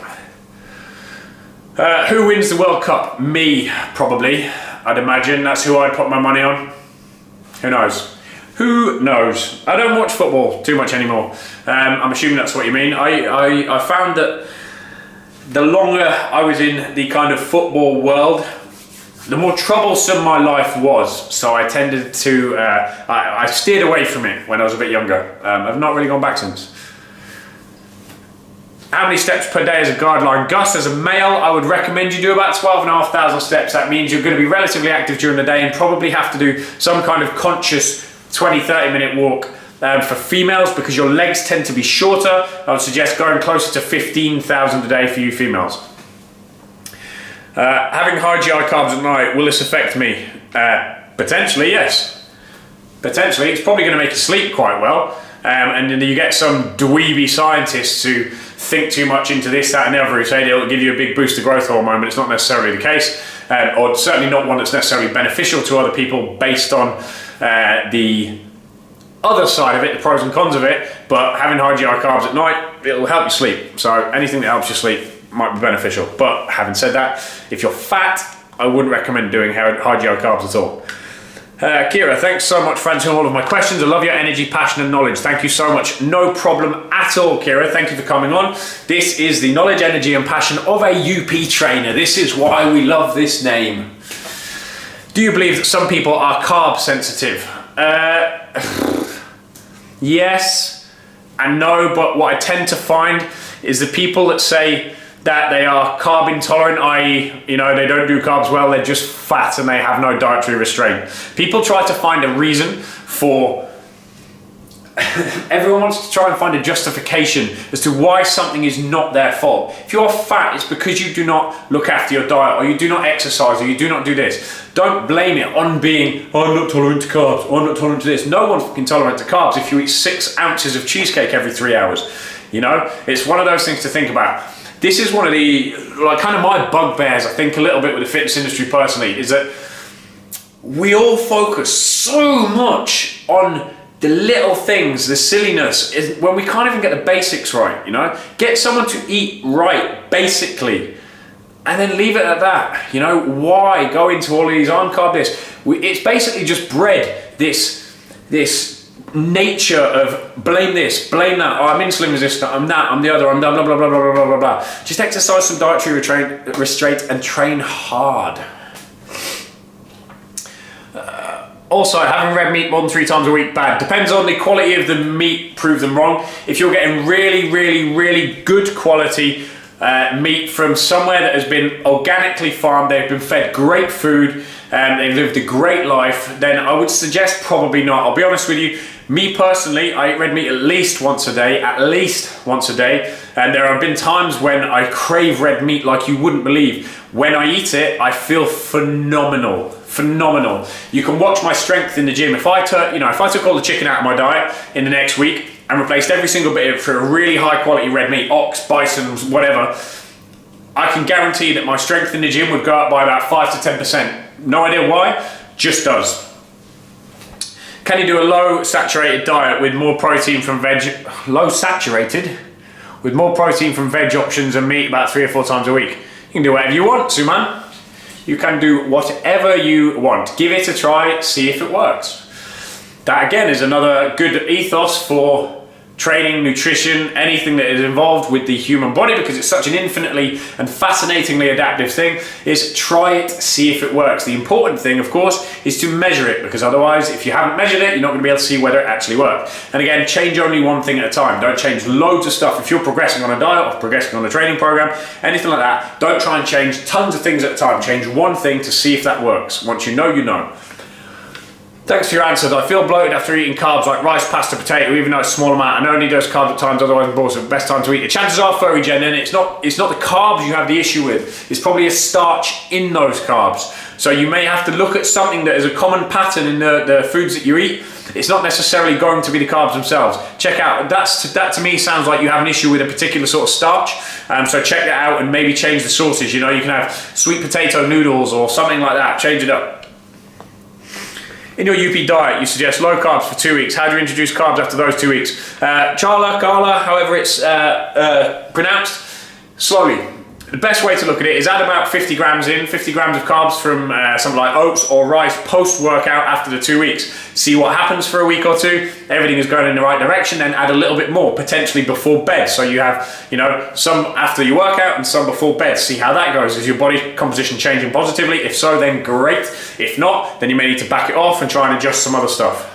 Who wins the World Cup? Me, probably. I'd imagine that's who I'd put my money on. Who knows? Who knows? I don't watch football too much anymore. I'm assuming that's what you mean. I found that the longer I was in the kind of football world, the more troublesome my life was. So I tended to, I steered away from it when I was a bit younger. I've not really gone back since. How many steps per day is a guideline? Gus, as a male, I would recommend you do about 12,500 steps. That means you're going to be relatively active during the day and probably have to do some kind of conscious 20-30 minute walk. For females, because your legs tend to be shorter, I would suggest going closer to 15,000 a day for you females. Having high GI carbs at night, will this affect me? Potentially, yes. Potentially, it's probably going to make you sleep quite well. And then you get some dweeby scientists who think too much into this, that and the other, who say it'll give you a big boost of growth hormone, but it's not necessarily the case. Or certainly not one that's necessarily beneficial to other people based on the other side of it, the pros and cons of it. But having high GI carbs at night, it'll help you sleep. So anything that helps you sleep might be beneficial. But having said that, if you're fat, I wouldn't recommend doing high GI carbs at all. Kira, thanks so much for answering all of my questions. I love your energy, passion and knowledge. Thank you so much. No problem at all, Kira. Thank you for coming on. This is the knowledge, energy and passion of a UP trainer. This is why we love this name. Do you believe that some people are carb sensitive? Yes and no, but what I tend to find is the people that say that they are carb intolerant, i.e., you know, they don't do carbs well, they're just fat and they have no dietary restraint. People try to find a reason for everyone wants to try and find a justification as to why something is not their fault. If you're fat, it's because you do not look after your diet, or you do not exercise, or you do not do this. Don't blame it on being, oh, I'm not tolerant to carbs, or I'm not tolerant to this. No one's fucking tolerant to carbs if you eat 6 ounces of cheesecake every 3 hours. You know, it's one of those things to think about. This is one of the, like, kind of my bugbears, I think, a little bit with the fitness industry personally, is that we all focus so much on the little things, the silliness, is when we can't even get the basics right, you know? Get someone to eat right, basically, and then leave it at that. You know, why go into all of these on carb this? It's basically just bred this nature of blame this, blame that, oh, I'm insulin resistant, I'm that, I'm the other, I'm blah, blah, blah, blah, blah, blah, blah, blah. Just exercise some dietary restraint and train hard. Also, having red meat more than 3 times a week, bad. Depends on the quality of the meat, prove them wrong. If you're getting really, really, really good quality meat from somewhere that has been organically farmed, they've been fed great food, and they've lived a great life, then I would suggest probably not. I'll be honest with you, me personally, I eat red meat at least once a day, and there have been times when I crave red meat like you wouldn't believe. When I eat it, I feel phenomenal. You can watch my strength in the gym. If I took all the chicken out of my diet in the next week and replaced every single bit of it for a really high quality red meat, ox, bison, whatever, I can guarantee that my strength in the gym would go up by about 5 to 10%. No idea why, just does. Can you do a low saturated diet with more protein from veg? Low saturated? With more protein from veg options and meat about 3 or 4 times a week? You can do whatever you want, Suman. You can do whatever you want. Give it a try, see if it works. That again is another good ethos for training, nutrition, anything that is involved with the human body, because it's such an infinitely and fascinatingly adaptive thing, is try it, see if it works. The important thing, of course, is to measure it, because otherwise, if you haven't measured it, you're not going to be able to see whether it actually worked. And again, change only one thing at a time. Don't change loads of stuff. If you're progressing on a diet or progressing on a training program, anything like that, don't try and change tons of things at a time. Change one thing to see if that works. Once you know, you know. Thanks for your answers. I feel bloated after eating carbs like rice, pasta, potato, even though it's a small amount. I know I need those carbs at times, otherwise I'm bored, so the best time to eat it. Chances are, Furry Jen, then it's not the carbs you have the issue with. It's probably a starch in those carbs. So you may have to look at something that is a common pattern in the foods that you eat. It's not necessarily going to be the carbs themselves. Check out, that to me sounds like you have an issue with a particular sort of starch. So check that out and maybe change the sources. You know, you can have sweet potato noodles or something like that. Change it up. In your UP diet, you suggest low carbs for 2 weeks. How do you introduce carbs after those 2 weeks? Gala, however it's pronounced, slowly. The best way to look at it is add about 50 grams of carbs from something like oats or rice post-workout after the 2 weeks. See what happens for a week or two. Everything is going in the right direction, then add a little bit more, potentially before bed. So you have, you know, some after your workout and some before bed. See how that goes. Is your body composition changing positively? If so, then great. If not, then you may need to back it off and try and adjust some other stuff.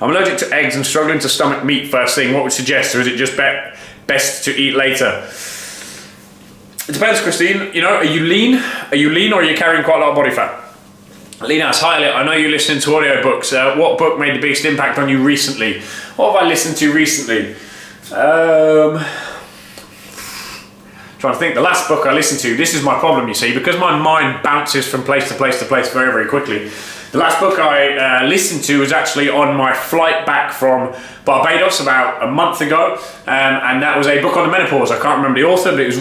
I'm allergic to eggs and struggling to stomach meat first thing. What would you suggest, or is it just best to eat later? It depends, Christine. You know, are you lean? Or are you carrying quite a lot of body fat? Lean-ass, hi, I know you're listening to audiobooks. What book made the biggest impact on you recently? What have I listened to recently? Trying to think. The last book I listened to, this is my problem, you see, because my mind bounces from place to place to place very, very quickly. The last book I listened to was actually on my flight back from Barbados about a month ago, and that was a book on the menopause. I can't remember the author, but it was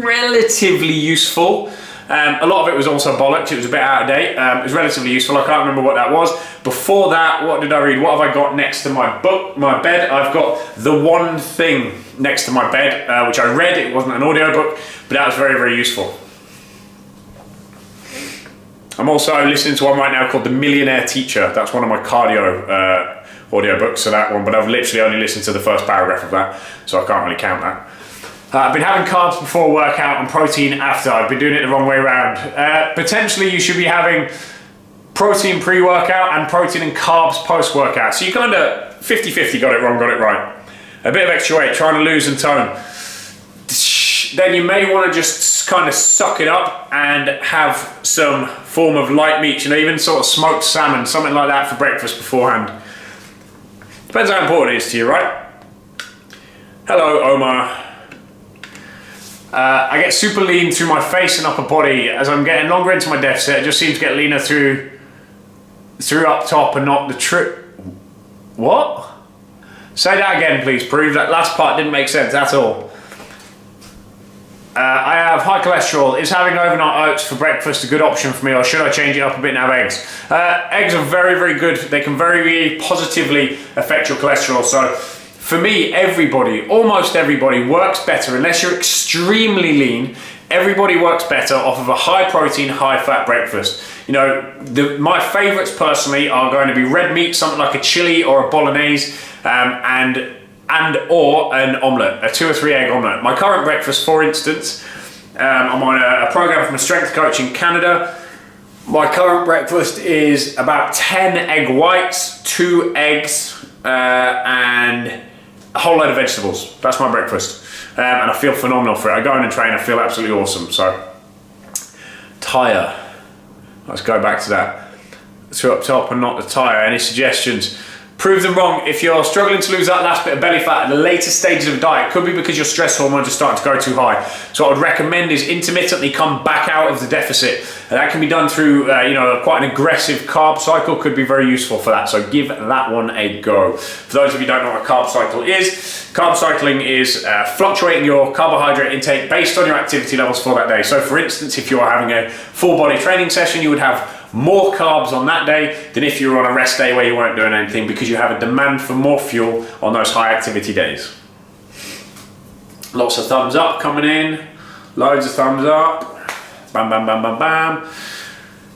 relatively useful. A lot of it was also bollocks. It was a bit out of date. It was relatively useful. I can't remember what that was. Before that, what did I read? What have I got next to my bed? I've got The One Thing next to my bed, which I read. It wasn't an audiobook, but that was very, very useful. I'm also listening to one right now called The Millionaire Teacher. That's one of my cardio audiobooks, so that one, but I've literally only listened to the first paragraph of that, so I can't really count that. I've been having carbs before workout and protein after. I've been doing it the wrong way around. Potentially you should be having protein pre-workout and protein and carbs post-workout. So you kind of 50-50, got it wrong, got it right. A bit of extra weight, trying to lose and tone. Then you may want to just kind of suck it up and have some form of light meat, you know, even sort of smoked salmon, something like that for breakfast beforehand. Depends how important it is to you, right? Hello, Omar. I get super lean through my face and upper body. As I'm getting longer into my deficit, it just seems to get leaner through up top and not the trip. What? Say that again, please. Prove that last part didn't make sense at all. I have high cholesterol. Is having overnight oats for breakfast a good option for me, or should I change it up a bit and have eggs? Eggs are very, very good. They can very positively affect your cholesterol. So for me, everybody, almost everybody works better, unless you're extremely lean, everybody works better off of a high protein, high fat breakfast. You know, my favorites personally are going to be red meat, something like a chili or a bolognese, or an omelette, a 2 or 3 egg omelette. My current breakfast, for instance, I'm on a program from a strength coach in Canada. My current breakfast is about 10 egg whites, 2 eggs, and a whole load of vegetables. That's my breakfast. And I feel phenomenal for it. I go in and train, I feel absolutely awesome. So, tire. Let's go back to that. Two up top and not the tire. Any suggestions? Prove them wrong. If you're struggling to lose that last bit of belly fat at the later stages of diet, it could be because your stress hormones are starting to go too high. So what I would recommend is intermittently come back out of the deficit. And that can be done through quite an aggressive carb cycle, could be very useful for that. So give that one a go. For those of you who don't know what a carb cycle is, carb cycling is fluctuating your carbohydrate intake based on your activity levels for that day. So for instance, if you're having a full body training session, you would have more carbs on that day than if you were on a rest day where you weren't doing anything, because you have a demand for more fuel on those high activity days. Lots of thumbs up coming in, loads of thumbs up, bam, bam, bam, bam, bam.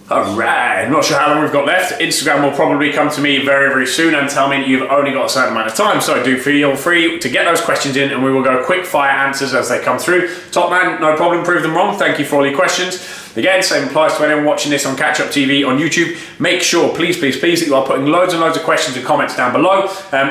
All right, I'm not sure how long we've got left. Instagram will probably come to me very, very soon and tell me that you've only got a certain amount of time. So do feel free to get those questions in and we will go quick fire answers as they come through. Top man, no problem, prove them wrong. Thank you for all your questions. Again, same applies to anyone watching this on Catch Up TV on YouTube. Make sure, please, please, please, that you are putting loads and loads of questions and comments down below.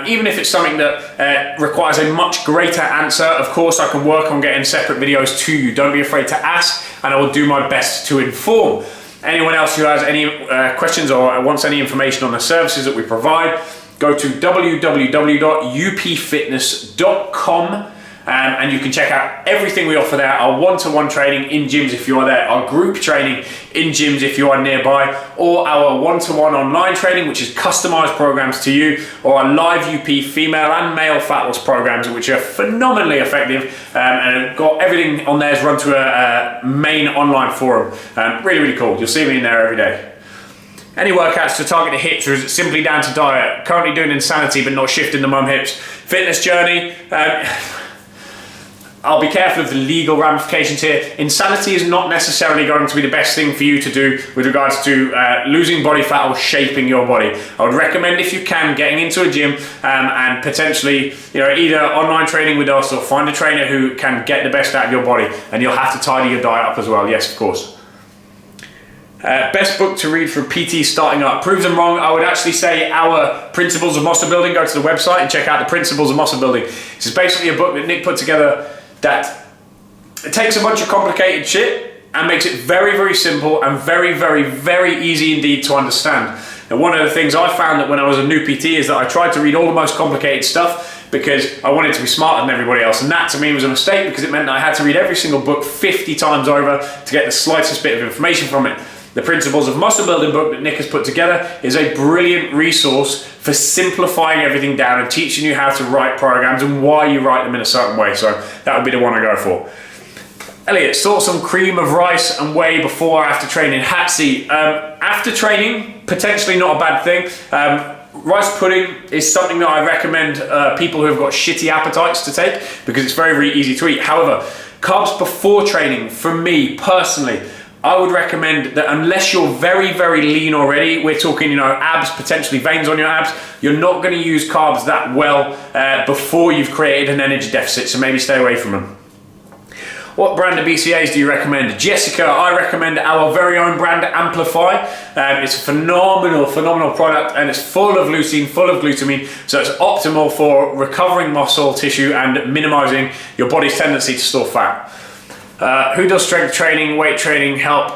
Even if it's something that requires a much greater answer, of course, I can work on getting separate videos to you. Don't be afraid to ask, and I will do my best to inform. Anyone else who has any questions or wants any information on the services that we provide, go to www.upfitness.com. And you can check out everything we offer there, our one-to-one training in gyms if you are there, our group training in gyms if you are nearby, or our one-to-one online training, which is customized programs to you, or our live UP female and male fat loss programs, which are phenomenally effective, and got everything on there is run to a main online forum. Really, really cool. You'll see me in there every day. Any workouts to target the hips, or is it simply down to diet? Currently doing Insanity, but not shifting the mum hips. Fitness journey. I'll be careful of the legal ramifications here. Insanity is not necessarily going to be the best thing for you to do with regards to losing body fat or shaping your body. I would recommend, if you can, getting into a gym and potentially, either online training with us or find a trainer who can get the best out of your body, and you'll have to tidy your diet up as well. Yes, of course. Best book to read for PT starting up. Prove them wrong. I would actually say our Principles of Muscle Building. Go to the website and check out the Principles of Muscle Building. This is basically a book that Nick put together that it takes a bunch of complicated shit and makes it very, very simple and very, very, very easy indeed to understand. And one of the things I found that when I was a new PT is that I tried to read all the most complicated stuff because I wanted to be smarter than everybody else, and that to me was a mistake, because it meant that I had to read every single book 50 times over to get the slightest bit of information from it. The Principles of Muscle Building book that Nick has put together is a brilliant resource for simplifying everything down and teaching you how to write programs and why you write them in a certain way. So that would be the one I go for. Elliot, thoughts on cream of rice and whey before or after training? Hatsi, after training, potentially not a bad thing. Rice pudding is something that I recommend people who have got shitty appetites to take, because it's very, very easy to eat. However, carbs before training, for me personally, I would recommend that unless you're very, very lean already, we're talking, abs, potentially veins on your abs, you're not going to use carbs that well before you've created an energy deficit, so maybe stay away from them. What brand of BCAAs do you recommend? Jessica, I recommend our very own brand, Amplify. It's a phenomenal, phenomenal product, and it's full of leucine, full of glutamine, so it's optimal for recovering muscle tissue and minimizing your body's tendency to store fat. Who does strength training, weight training help?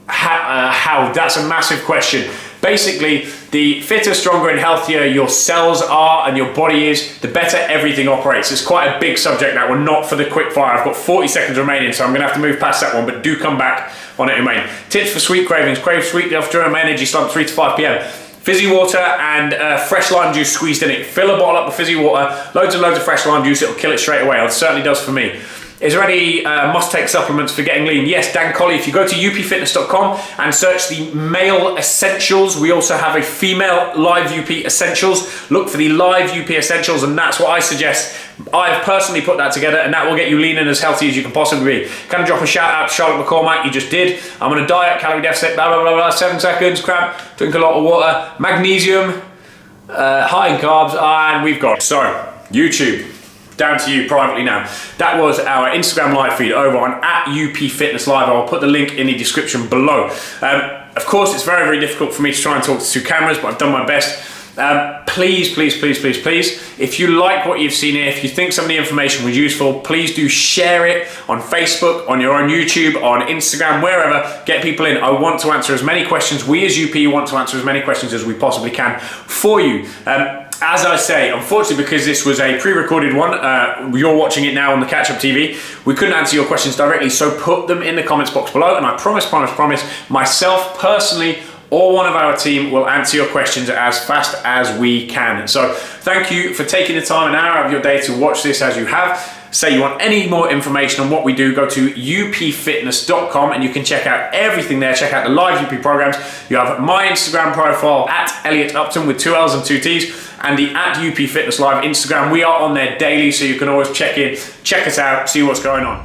How? That's a massive question. Basically, the fitter, stronger, and healthier your cells are and your body is, the better everything operates. It's quite a big subject, that one, not for the quick fire. I've got 40 seconds remaining, so I'm gonna have to move past that one, but do come back on it in a minute. Tips for sweet cravings. Crave sweet during my energy slump 3 to 5 p.m. Fizzy water and fresh lime juice squeezed in it. Fill a bottle up with fizzy water, loads and loads of fresh lime juice, it'll kill it straight away. It certainly does for me. Is there any must-take supplements for getting lean? Yes, Dan Colley. If you go to upfitness.com and search the male essentials, we also have a female live UP essentials. Look for the live UP essentials, and that's what I suggest. I've personally put that together, and that will get you lean and as healthy as you can possibly be. Can I drop a shout out to Charlotte McCormack? You just did. I'm on a diet, calorie deficit, blah, blah, blah, blah, 7 seconds, cramp, drink a lot of water, magnesium, high in carbs, and we've got. So, YouTube. Down to you privately now. That was our Instagram live feed over on @UPFitnessLive. I'll put the link in the description below. Of course, it's very, very difficult for me to try and talk to 2 cameras, but I've done my best. Please, if you like what you've seen here, if you think some of the information was useful, please do share it on Facebook, on your own YouTube, on Instagram, wherever. Get people in. I want to answer as many questions. We as UP want to answer as many questions as we possibly can for you. As I say, unfortunately, because this was a pre-recorded one, you're watching it now on the Catch Up TV, we couldn't answer your questions directly, so put them in the comments box below, and I promise, myself personally, or one of our team will answer your questions as fast as we can. So thank you for taking the time, an hour out of your day to watch this as you have. Say you want any more information on what we do, go to upfitness.com and you can check out everything there. Check out the live UP programs. You have my Instagram profile @ElliotUpton with 2 L's and 2 T's, and the @UPFitnessLive Instagram. We are on there daily, so you can always check in, check us out, see what's going on.